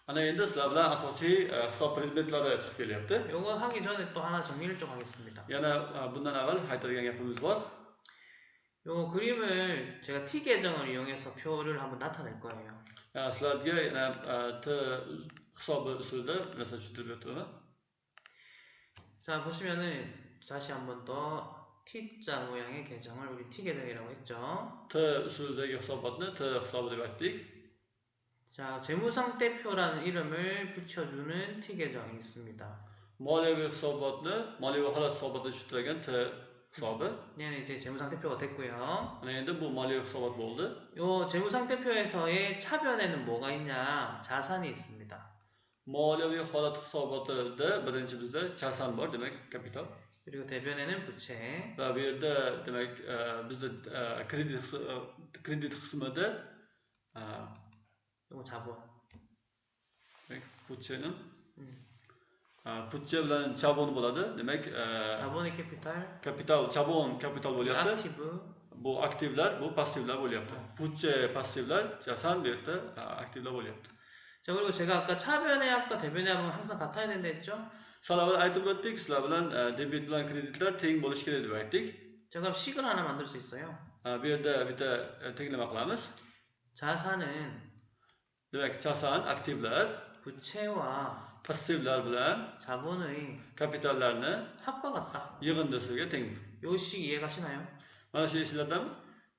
B: Ana endi sizlar bilan asosiy hisob predmetlari chiqib kelyapti.
A: 요거 하기 전에 또 하나 정리를 좀 하겠습니다.
B: Yana bundan avval aytadigan gapimiz bor.
A: 요 그림을 제가 T 계정을 이용해서 표를 한번 나타낼 거예요.
B: Sizlarga yana T hisobi usulida narsa tushuntirib o'taman.
A: 자, 보시면은 다시 한번 더 T자 모양의 계정을 우리 T 계정이라고 했죠.
B: T usulidagi hisobotni T hisobi deb aytdik.
A: 자, 재무상태표라는 이름을 붙여주는 T 계정이 있습니다.
B: Moliyaviy hisobotni, moliyaviy holat hisobotini tushuntirgan T hisobi.
A: 얘는 이제 재무상태표가 됐고요.
B: Ana endi bu moliyaviy hisobot bo'ldi.
A: 요 재무상태표에서의 차변에는 뭐가 있냐? 자산이 있습니다.
B: Moliyaviy holat hisobotida birinchi bizda jasan bor, demak kapital.
A: 그리고 대변에는 부채.
B: Va bu yerda demak bizda kredit qismida
A: 요거 자본.
B: 부채는 부채 bilan jabon bo'ladi. Demak
A: 자본의 캐피탈.
B: jabon kapital bo'lyapti.
A: aktiv.
B: Bu aktivlar, bu passivlar bo'lyapti. Bucha passivlar, jasan bu yerda aktivlar bo'lyapti.
A: 자, 그리고 제가 아까 차변의 합과 대변의 합은 항상 같아야 된다 했죠?
B: Sizlar aytib o'tdik, sizlar bilan debit bilan kreditlar teng bo'lishi kerak deb aytdik.
A: 자, 그럼 식을 하나 만들 수 있어요.
B: Bu yerda bitta tenglama qilamiz.
A: 자산은
B: Demak, jasan aktivlar,
A: 부채와
B: passivlar bilan
A: 자본의
B: kapitallarni
A: 합과 같다.
B: yig'indisiga teng.
A: 요 식 이해가시나요?
B: Mana shu eslatami?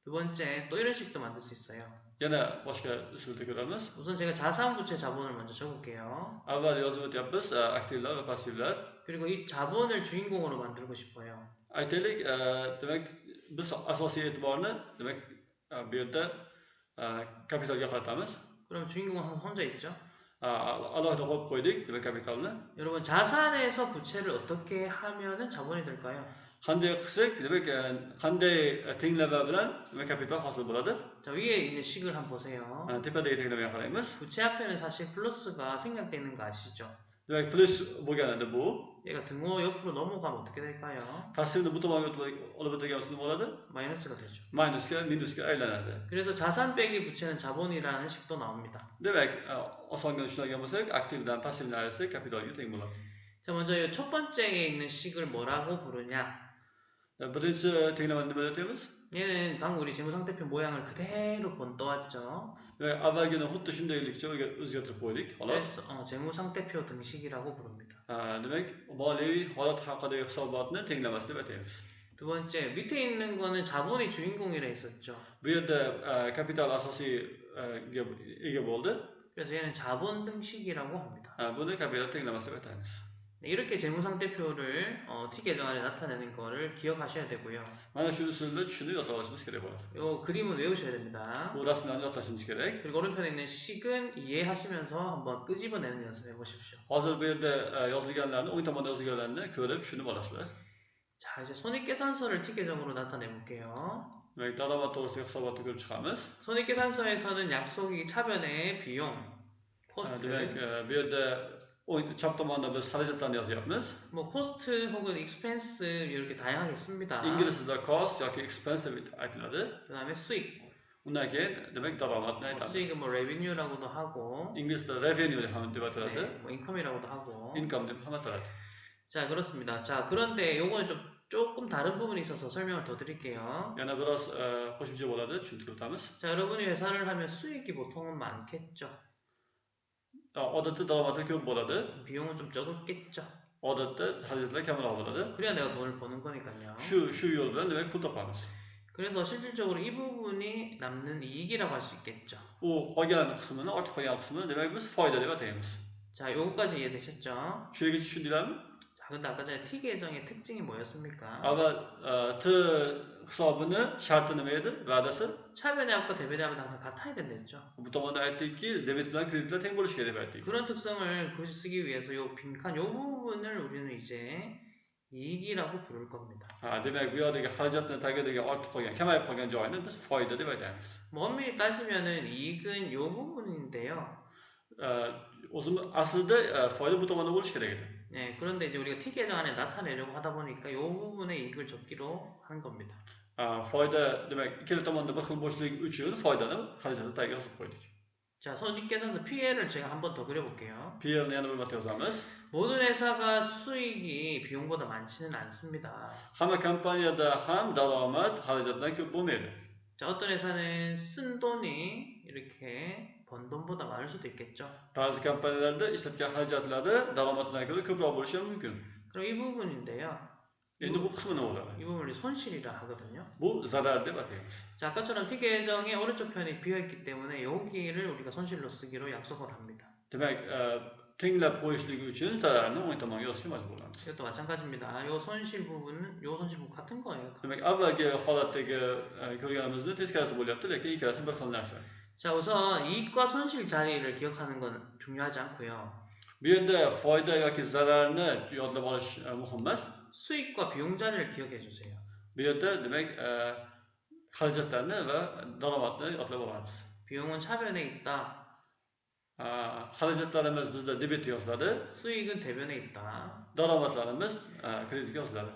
A: 두 번째, 또 이런 식도 만들 수 있어요.
B: Yana boshqa usulda ko'ramiz.
A: 우선 제가 자산, 부채, 자본을 먼저 적을게요.
B: Avval yozib o'tyapmiz aktivlar va passivlar.
A: 그리고 이 자본을 주인공으로 만들고 싶어요.
B: Aytaylik, demak biz asosiy e'tiborni demak bu yerda kapitalga qaratamiz.
A: 그럼 주인공은 항상 혼자 있죠?
B: Alohida qo'yib qo'ydik, demak kapitalni.
A: 여러분, 자산에서 부채를 어떻게 하면은 자본이 될까요?
B: Qanday qilsak, demak qanday tenglama bilan demak kapital hosil bo'ladi?
A: 자, 위에 있는 식을 한번 보세요.
B: Tepadagi tenglamaga qaraymiz.
A: 부채 앞에는 사실 플러스가 생략되어 있는 거 아시죠?
B: demek plus bo'lganida bu
A: 얘가 등호 옆으로 넘어가면 어떻게 될까요?
B: passivni bu tomonga olib o'tganimiz nima bo'ladi?
A: 마이너스가 되죠.
B: minusga aylanadi.
A: 그래서 자산 빼기 부채는 자본이라는 식도 나옵니다.
B: Demek osongina tushunadigan bo'lsak, aktivdan passivni ayirsak kapitalga teng bo'ladi.
A: 자, 먼저 이 첫 번째에 있는 식을 뭐라고 부르냐?
B: Birinchi tenglamani nima deymiz?
A: 얘는 방금 우리 재무상태표 모양을 그대로 떠왔죠.
B: Avvalgini xuddi shundaylikcha o'zgartirib qo'ydik, xolos.
A: 그래서 재무상태표 등식이라고 부릅니다.
B: Demek moliyaviy holat haqidagi hisobotni tenglamasi deb ataymiz.
A: 두 번째, 밑에 있는 거는 자본이 주인공이라 했었죠.
B: Bu yerda kapital asosiyga ega bo'ldi.
A: 그래서 얘는 자본 등식이라고 합니다.
B: Buni kapital tenglamasi deb ataymiz.
A: 이렇게 재무상태표를 T 계정 안에 나타내는 거를 기억하셔야 되고요.
B: Mana shu usulda tushunib yodlab olishimiz kerak bo'ladi.
A: 요 그림은 외우셔야 됩니다.
B: Bu rasmlarni yodlashimiz kerak.
A: 그리고 오른편에 있는 식은 이해하시면서 한번 끄집어내는 연습해 보십시오.
B: Hozir bu yerda yozilganlarni, o'ng tomonda yozilganlarni ko'rib tushunib olasiz.
A: 자, 이제 손익계산서를 T 계정으로 나타내 볼게요.
B: Demek daromad to'g'risidagi hisobotni ko'rib chiqamiz.
A: 손익계산서에서는 약속이 차변의 비용, 코스트,
B: Demek bu yerda chap tomonda biz xarajatlarni yozyapmiz.
A: 뭐 코스트 혹은 익스펜스 이렇게 다양하게 씁니다.
B: Ingliz tilida cost yoki expense deb aytiladi.
A: 그다음에 수익.
B: Undan keyin demak daromadni aytamiz.
A: 수익은 뭐 revenue라고도 하고,
B: Ingliz tilida revenue ham deb ataladi.
A: 네, 뭐 income이라고도 하고.
B: Income deb ham ataladi.
A: 자, 그렇습니다. 자, 그런데 요거는 조금 다른 부분이 있어서 설명을 더 드릴게요.
B: Yana biroz qo'shimcha bo'ladi, tushuntirib o'tamiz.
A: 자, 여러분이 회사를 하면 수익이 보통은 많겠죠.
B: Odatda daromadlar ko'p bo'ladi.
A: 비용은 좀 적겠죠.
B: Odatda xarajatlar kamroq bo'ladi.
A: 그래야 내가 돈을 버는 거니까요.
B: Shu yo'l bilan demak pul topamiz.
A: 그래서 실질적으로 이 부분이 남는 이익이라고 할 수 있겠죠.
B: U qolgan qismini, ortib qolgan qismini demak biz foyda deb ataymiz.
A: 자, 요거까지 이해되셨죠?
B: Shu yerga tushundinglarmi?
A: 자, 근데 아까 전에 T 계정의 특징이 뭐였습니까?
B: Avval T hisobini sharti nima edi? Va'dasi?
A: 차변의합과 대변의합은 항상 같아야 된댔죠.
B: Bu tomonda aytdikki, debet bilan kreditlar teng bo'lishi kerak deb aytdik.
A: 그런 특성을 쓰기 위해서 요 빈칸 요 부분을 우리는 이제 이익이라고 부를 겁니다.
B: Demak, bu yerdagi xarajatni tagidagi ortib qolgan, kamayib qolgan joyini biz foyda deb aytamiz.
A: 뭐 엄밀히 따지면은 이익은 요 부분인데요.
B: O'zim aslida foyda bu tomonda bo'lishi kerak edi.
A: 네, 그런데 이제 우리가 T 계정 안에 나타내려고 하다 보니까 요 부분에 이익을 적기로 한 겁니다.
B: Foyda demak ikkala tomonda bir xil bo'lishligi uchun foydani xarajatni tagiga yozib qo'ydik.
A: 자, 손익계산서 PL을 제가 한 번 더 그려볼게요.
B: PLni yana bir marta yozamiz.
A: 모든 회사가 수익이 비용보다 많지는 않습니다.
B: Hamma kompaniyada ham daromad xarajatdan ko'p bo'lmaydi.
A: 자, 어떤 회사는 쓴 돈이 이렇게 번 돈보다 많을 수도 있겠죠.
B: Ba'zi kompaniyalarda ishlatgan xarajatlari daromaddan ko'ra ko'proq bo'lishi mumkin.
A: 그럼 이 부분인데요.
B: Endi bu qismi nima bo'ladi?
A: 이 부분을 손실이라 하거든요.
B: Bu zarar deb ataymiz.
A: 자, 아까처럼 T 계정의 오른쪽 편이 비어있기 때문에 여기를 우리가 손실로 쓰기로 약속을 합니다.
B: Demak, tenglab qo'yishligi uchun zararni o'ng tomonga yozishga majbur bo'lamiz.
A: 이것도 마찬가지입니다. 요 손실 부분 같은 거예요.
B: Demak, avvalgi holatdagi ko'rganimizni teskarisi bo'lyapti, lekin ikkalasi bir xil narsa.
A: 자, 우선 이익과 손실 자리를 기억하는 건 중요하지 않고요.
B: Bu yerda foyda yoki zararni yodlab olish muhim emas.
A: 수익과 비용 자리를 기억해 주세요.
B: Bu yerda demak xarajatlarni va daromadni yodlab olamiz.
A: 비용은 차변에 있다.
B: Xarajatlarimiz bizda debetga yoziladi,
A: 수익은 대변에 있다.
B: daromadlarimiz kreditga yoziladi.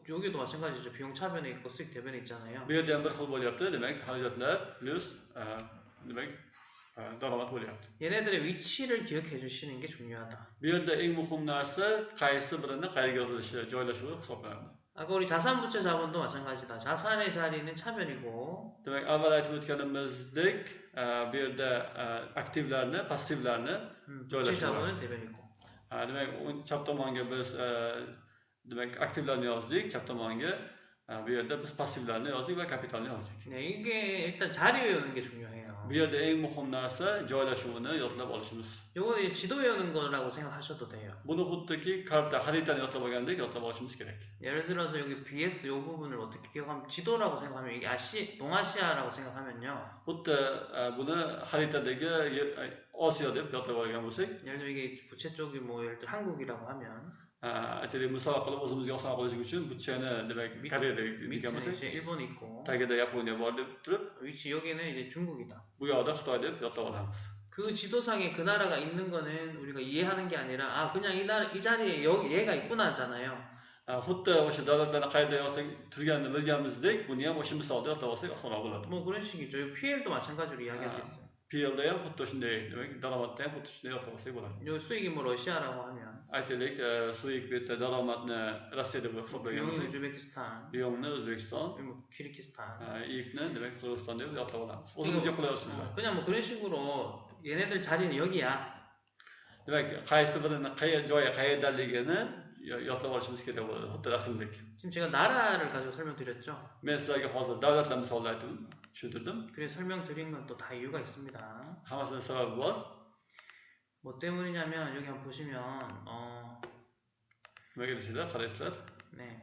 A: 여기도 마찬가지죠. 비용 차변에 있고 수익 대변에 있잖아요.
B: Bu yerda ham bir xil bo'lyapti. Demak, xarajatlar plus demak daromad bo'lyapti.
A: 얘네들의 위치를 기억해 주시는 게 중요하다.
B: Bu yerda eng muhim narsa qaysi birini qayerga yozilishi, joylashuvi hisoblanadi.
A: 아까 우리 자산 부채 자본도 마찬가지다. 자산의 자리는 차변이고
B: Demak, avval aytib o'tganimizdek, bu yerda aktivlarni, passivlarni
A: 부채
B: joylashuvi.
A: 자본은 대변이고.
B: Demak, chap tomonga biz demak aktivlarni yozdik, chap tomonga bu yerda biz passivlarni yozdik va kapitalni yozdik.
A: 네, 이게 일단 자리 외우는 게 중요해요.
B: Bu yerda eng muhim narsa joylashuvini yodlab olishimiz.
A: 요거는 이제 지도 외우는 거라고 생각하셔도 돼요.
B: Buni xuddiki karta, xaritani yodlab olgandek yodlab olishimiz kerak.
A: 예를 들어서 여기 BS 요 부분을 어떻게 기억하면 지도라고 생각하면 이게 동아시아라고 생각하면요.
B: Xuddi buni xaritadagi Osiyo deb yodlab olgan bo'lsak,
A: 예를 들면 이게 부채 쪽이 뭐 예를 들어 한국이라고 하면
B: aytaylik misol qilib o'zimizga oson qo'yish uchun buchani demak Koreya degan
A: 밑에
B: bo'lsak,
A: 이제 일본이 있고
B: tagida Yaponiya bor deb turib,
A: 위치 여기는 이제 중국이다.
B: bu yoqda Xitoy deb yodlab olamiz.
A: 그 지도상에 그 naра가 있는 거는 우리가 이해하는 게 아니라 아 그냥 이 자리에 여기 얘가 있구나 하잖아요.
B: xuddi o'sha davlatlarni qayerda turganini bilganimizdek, buni ham o'sha misolda yodlab olsak osonroq bo'ladi.
A: 뭐 그런 식이죠. PL도 마찬가지로 이야기할 수 있어요.
B: PLda ham xuddi shunday, demak, daromadda ham xuddi shunday yodlab olsak bo'ladi.
A: 요 수익이 뭐 러시아라고 하면
B: Aytaylik, suyuk bu yerda daromadni Rossiya deb hisoblagan
A: 비용이
B: bo'lsak,
A: 우즈베키스탄,
B: buyumni O'zbekiston,
A: 뭐 키르기스탄.
B: iyikni demak Qirg'iziston deb yodlab olamiz. O'zimizga qulay usulda.
A: 그냥 뭐 그런 식으로 얘네들 자리는 여기야.
B: Demak, qaysi birini joyi qayerdaligini yodlab olishimiz kerak bo'ladi, xuddi rasmdek.
A: 지금 제가 나라를 가지고 설명드렸죠.
B: Men sizlarga hozir davlatlar misolini aytib tushuntirdim.
A: 그래서 설명드린 건 또 다 이유가 있습니다.
B: Hammasini sababi bor.
A: 뭐 때문이냐면 여기 한번 보시면
B: Nimaga desanglar, qaraysizlar.
A: 네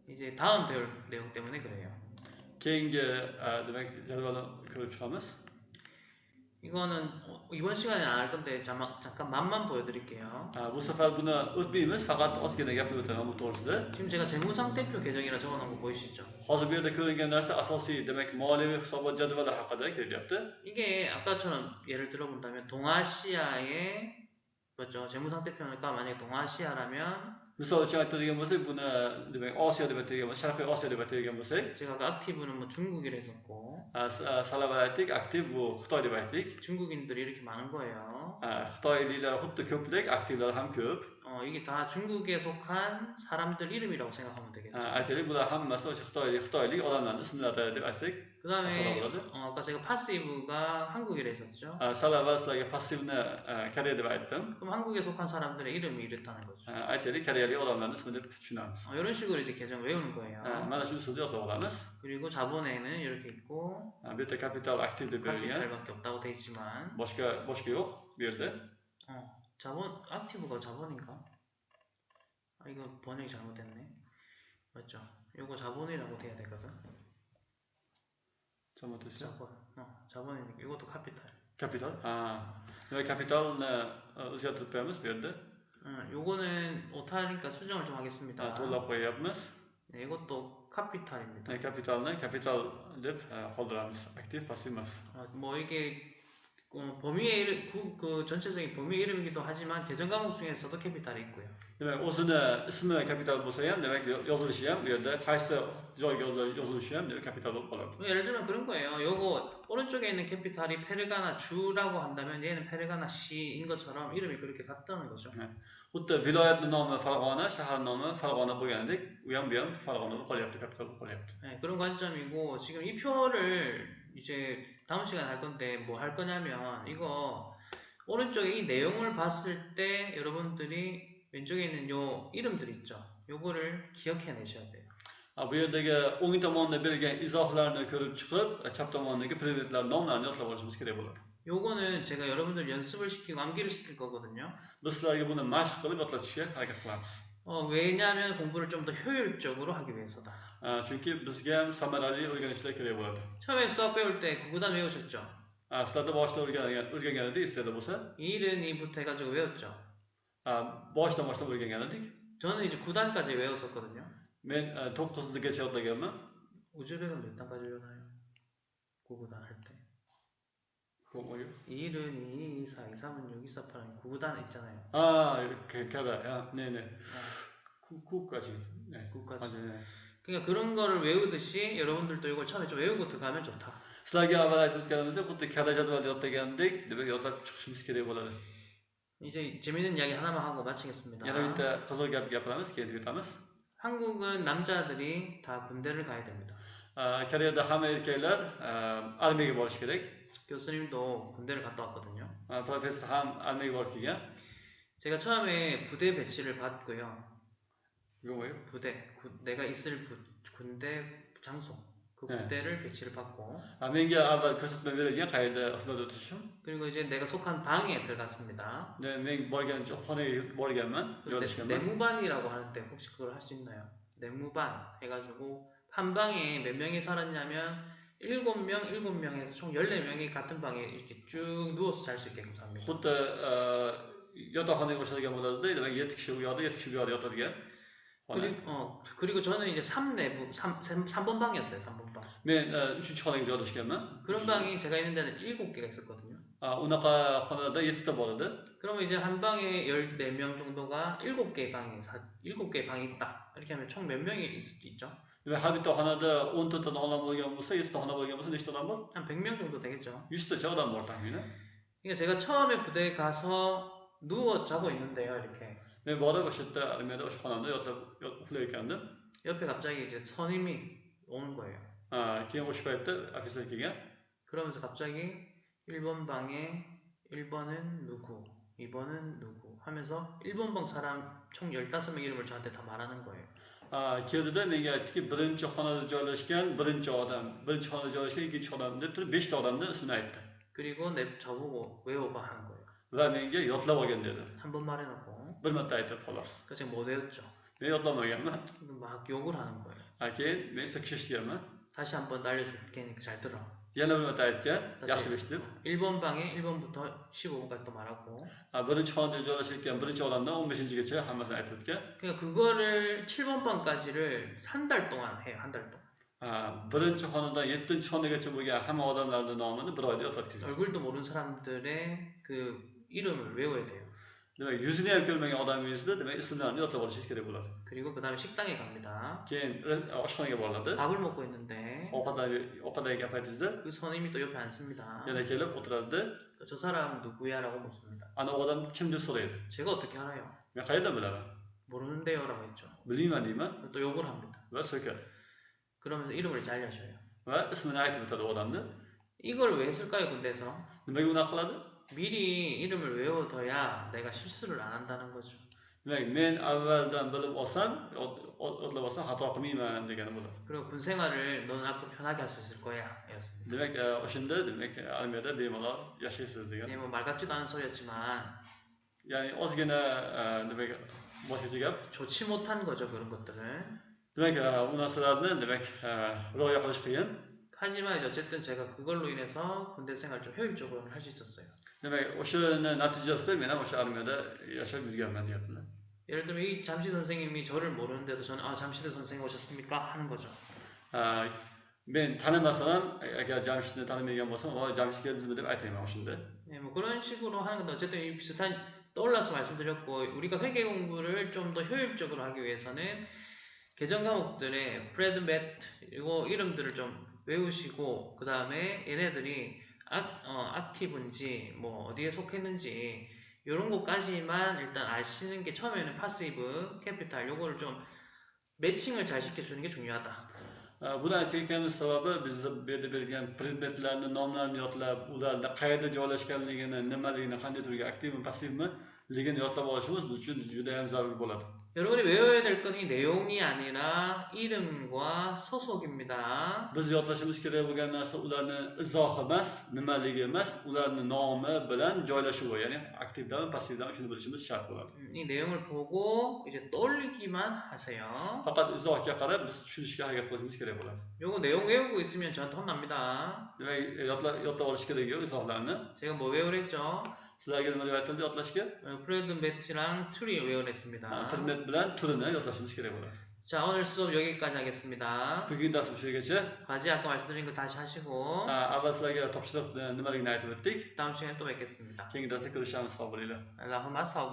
A: 이제 다음 배울 내용 때문에 그래요.
B: Keyingi demak jadvalni ko'rib chiqamiz.
A: 이거는 이번 시간에 안 할 건데 잠깐 맛만 보여드릴게요.
B: Bu safar buni o'tmaymiz, faqat ozgina gapirib o'taman bu to'g'risida.
A: 지금 제가 재무상태표 계정이라 적어놓은 거 보이시죠?
B: Hozir bu yerda ko'ringan narsa asosiy, demak, moliyaviy hisobot jadvali haqida kelyapti.
A: 이게 아까처럼 예를 들어본다면 동아시아의 맞죠? 재무상태표가 만약에 동아시아라면
B: Misol uchun aytadigan bo'lsak, buni demak Osiyo deb aytadigan bo'lsak, Sharqiy Osiyo deb aytadigan bo'lsak,
A: 제가 아까 aktiv는 뭐 중국이라 했었고
B: Salavar aytdik, aktiv bu Xitoy deb aytdik.
A: 중국인들이 이렇게 많은 거예요.
B: Xitoyliklar xuddi ko'plik, aktivlar ham ko'p.
A: 이게 다 중국에 속한 사람들 이름이라고 생각하면 되겠죠.
B: Aytaylik, bular hammasi o'sha Xitoylik odamlarning ismlari deb aytsak,
A: 그 다음에
B: bo'ladi.
A: 아까 제가 passive가 한국이라 했었죠.
B: Salavar sizlarga passivni Koreya deb aytdim.
A: 그럼 한국에 속한 사람들의 이름이 이랬다는 거죠.
B: Aytaylik, koreyalik odamlarning ismi deb tushunamiz.
A: 이런 식으로 이제 계정 외우는 거예요.
B: Mana shu usulda yodlab olamiz.
A: 그리고 자본에는 이렇게 있고
B: Bu yerda kapital aktiv deb berilgan.
A: 카피탈밖에 없다고 돼 있지만
B: Boshqa yo'q bu yerda.
A: 자본 aktive가 자본인가? 이거 번역이 잘못됐네. 맞죠? 이거 자본이라고 돼야 되거든.
B: 잘못했어요?
A: 자본이니까 이것도 카피탈.
B: Kapital. demak kapitalni o'zgartirib qo'yamiz bu yerda.
A: 요거는 오타니까 수정을 좀 하겠습니다.
B: To'g'rilab qo'yapmiz.
A: 네, 이것도 카피탈입니다.
B: Kapitalni kapital deb qoldiramiz. Aktiv, passiv emas.
A: 뭐 이게 범위의 이름, 그 전체적인 범위의 이름이기도 하지만 계정 과목 중에서도 캐피탈이 있고요.
B: Demak, o'zini ismi kapital bo'lsa ham, demak yozilishi ham bu yerda qaysi joyga yozilishi ham demak kapital bo'lib qoladi.
A: 예를 들면 그런 거예요. 요거 오른쪽에 있는 캐피탈이 페르가나 주라고 한다면 얘는 페르가나 시인 것처럼 이름이 그렇게 같다는 거죠.
B: Xuddi viloyatning nomi Farg'ona, shahar nomi Farg'ona bo'lgandek, u ham bu ham Farg'ona bo'lib qolyapti, kapital bo'lib qolyapti.
A: 네, 그런 관점이고 지금 이 표를 이제 다음 시간에 할 건데 뭐 할 거냐면 이거 오른쪽에 이 내용을 봤을 때 여러분들이 왼쪽에 있는 요 이름들 있죠. 요거를 기억해내셔야 돼요.
B: Bu yerdagi o'ng tomonda berilgan izohlarni ko'rib chiqib, chap tomondagi predmetlar nomlarini yodlab olishimiz kerak bo'ladi.
A: 요거는 제가 여러분들 연습을 시키고 암기를 시킬 거거든요.
B: Biz sizlarga buni mashq qilib yodlatishga harakat qilamiz.
A: 왜냐하면 공부를 좀 더 효율적으로 하기 위해서다.
B: Chunki bizga ham samarali o'rganishlar kerak bo'ladi.
A: 처음에 수학 배울 때 구구단 외우셨죠?
B: Sizlarda boshida o'rgangan edik, esingizda bo'lsa.
A: 1은 2부터 해가지고 외웠죠?
B: Boshidan boshlab o'rgangan edik.
A: 저는 이제 9단까지 외웠었거든요.
B: Men 9gacha yodlaganman.
A: 우즈벡은 몇 단까지 외우나요? 9구단 할 때. 1은 2, 4, 2, 3은 6, 2, 4, 8은 9구단 있잖아요.
B: 걔다. 네네. 9까지. 네.
A: 9까지.
B: 맞아요. 네.
A: 그러니까 그런 거를 외우듯이 여러분들도 이걸 처음에 좀 외우고 들어가면 좋다.
B: Sizlarga avval aytib o'tganimizda, xuddi kada jadvalda yodlagandek, demak yodlab chiqishimiz kerak bo'ladi.
A: 이제 재밌는 이야기 하나만 하고 마치겠습니다.
B: Yana bitta qiziq gap gapiramiz, keyin tugatamiz.
A: 한국은 남자들이 다 군대를 가야 됩니다.
B: Koreyada hamma erkaklar armiyaga borish kerak.
A: 교수님도 군대를 갔다 왔거든요.
B: Professor ham armiyaga borib kelgan.
A: 제가 처음에 부대 배치를 받고요.
B: 이거 뭐예요?
A: 내가 있을 군대 장소, 그 부대를 배치를 받고.
B: menga avval ko'rsatma berilgan qayerda xizmat o'tishim.
A: 그리고 이제 내가 속한 방에 들어갔습니다.
B: 네, men borgan xonaga borganman, joylashganman.
A: 내무반이라고 하는데 혹시 그걸 할 수 있나요? 내무반 해가지고 한 방에 몇 명이 살았냐면 7명에서 총 14명이 같은 방에 이렇게 쭉 누워서 잘 수 있게끔 삽니다.
B: Xuddi yotoqxonaga o'xshagan bo'ladi-da, demak 7 kishi u yoqda, 7 kishi bu yoqda yotadigan.
A: 그리고 저는 이제 3번 방이었어요. 3번 방.
B: Men 3-chi xonaga joylashganman.
A: 그런 방이 제가 있는 데는 7개가 있었거든요.
B: Unaqa xonada 7ta bor edi.
A: 그러면 이제 한 방에 14명 정도가 7개의 방이 있다. 이렇게 하면 총 몇 명이 있을 수 있죠?
B: Demak, har bitta xonada 14ta odam bo'lgan bo'lsa, 7ta xona bo'lgan bo'lsa nechta odam bor?
A: 한 100명 정도 되겠죠.
B: 100tacha odam bor taxminan.
A: 그러니까 제가 처음에 부대에 가서 누워 자고 있는데요, 이렇게.
B: Men borib o'sha yerda armiyada o'sha xonada uxlayotgandim.
A: 옆에 갑자기 이제 선임이 오는 거예요.
B: Keyin o'sha paytda ofitser kelgan.
A: 그러면서 갑자기 1번 방에 1번은 누구, 2번은 누구 하면서 1번 방 사람 총 15명 이름을 저한테 다 말하는 거예요.
B: Keldida menga aytdiki, birinchi xonada joylashgan birinchi xonada joylashgan ikkinchi xonada deb turib 5ta odamning ismini aytdi.
A: 그리고 저보고 외워봐 하는 거예요.
B: Va menga yodlab olgin dedi.
A: 한 번 말해놓고.
B: Bir marta aytib xolos.
A: 그래서 제가 못 외웠죠.
B: Men yodlamaganman.
A: 막 욕을 하는 거예요.
B: Keyin men sakishishganman.
A: 다시 한 번 날려줄게. 잘 들어.
B: Yana bir marta aytgan, yaxshi eshitib.
A: 1번 방에 1번부터 15번까지 또 말하고.
B: Birinchi xonada joylashayotgan birinchi odamdan 15-gacha hammasini aytib o'tgan.
A: 그러니까 그거를 7번 방까지를 한 달 동안 해요. 한 달 동안.
B: birinchi xonadan 7-chi xonagacha bo'lgan hamma odamlarning nomini bir oyda yodlatgan.
A: 얼굴도 모르는 사람들의 그 이름을 외워야 돼요.
B: Demak, yuzini ham ko'rmagan odamingizda demak ismlarini yodlab olishingiz kerak bo'ladi.
A: 그리고 그다음에 식당에 갑니다.
B: Keyin oshxonaga boriladi.
A: 밥을 먹고 있는데
B: Ovqatlangan paytingizda
A: 그 선임이 또 옆에 앉습니다.
B: yana kelib o'tiradi.
A: 저 사람 누구야라고 묻습니다.
B: Ana odam kim deb so'raydi.
A: 제가 어떻게 알아요?
B: Men qayerdan bilaman?
A: 모르는데요라고 했죠.
B: Bilmayman deyman
A: 또 욕을 합니다.
B: va so'kadi.
A: 그러면서 이름을 이제 알려줘요.
B: Va ismini aytib o'tadi odamni.
A: 이걸 왜 했을까요, 군대에서?
B: Nimaga unaqa qiladi?
A: 미리 이름을 외워둬야 내가 실수를 안 한다는 거죠.
B: Demak, men avvaldan bilib olsam, yodlab olsam xato qilmayman degani bo'ladi.
A: 그리고 군 생활을 너는 앞으로 편하게 할 수 있을 거야. 였습니다.
B: Demak, o'shanda demak armiyada bemalol yashaysiz degan.
A: 네, 뭐말 같지도 않은 소리였지만
B: Ya'ni ozgina demak boshqacha gap.
A: 좋지 못한 거죠, 그런 것들을.
B: Demak, u narsalarni demak rioya qilish qiyin.
A: 하지만 이제 어쨌든 제가 그걸로 인해서 군대 생활 좀 효율적으로 할 수 있었어요.
B: Demak, o'shani natijasida men ham o'sha armiyada yashab yurganman deyapman.
A: 예를 들면 이 잠시 선생님이 저를 모르는데도 저는 잠시대 선생님 오셨습니까? 하는 거죠.
B: Men tanimasam, agar Jamshidni tanimagan bo'lsam, Jamshid keldingizmi deb aytayman o'shanda.
A: 네, 뭐 그런 식으로 하는 건데 어쨌든 이 비슷한 떠올라서 말씀드렸고 우리가 회계 공부를 좀 더 효율적으로 하기 위해서는 개정 과목들의 프레드 매트 이거 이름들을 좀 외우시고 그 다음에 얘네들이 액티브인지 뭐 어디에 속했는지 이런 것까지만 일단 아시는 게 처음에는 파시브, 캐피탈 요거를 좀 매칭을 잘 시켜주는 게 중요하다.
B: Buni aytayotganimiz sababi biz bu yerda bergan predmetlarni nomlarini yodlab, ularda qayerda joylashganligini, nimaligini, qanday turgan aktivmi, passivmiligini yodlab olishimiz biz uchun juda ham zarur bo'ladi.
A: 여러분이 외워야 될 건 이 내용이 아니라 이름과 소속입니다.
B: Biz yodlashimiz kerak bo'lgan narsa ularni izohi emas, nimaligi emas, ularni nomi bilan joylashuvi, ya'ni aktivdami, passivdami shuni bilishimiz shart bo'ladi.
A: 이 내용을 보고 이제 떠올리기만 하세요.
B: Faqat izohga qarab biz tushunishga harakat qilishimiz kerak bo'ladi.
A: 요거 내용 외우고 있으면 저한테 혼납니다.
B: Demak, yodlab olish kerak-ku izohlarni.
A: 제가 뭐 외우랬죠?
B: Sizlarga nima deb aytildi yodlashga?
A: 프레드 매트랑 트리 외우랬습니다.
B: Predmet bilan turini yodlashimiz kerak bo'ladi.
A: 자, 오늘 수업 여기까지 하겠습니다.
B: Bugungi darsimiz shu yergacha.
A: 과제 아까 말씀드린 거 다시 하시고
B: Avval sizlarga topshiriq nimaligini aytib o'tdik.
A: 다음 시간에 또 뵙겠습니다.
B: Keyingi darsda ko'rishamiz, sog' bo'linglar.
A: اللهم صل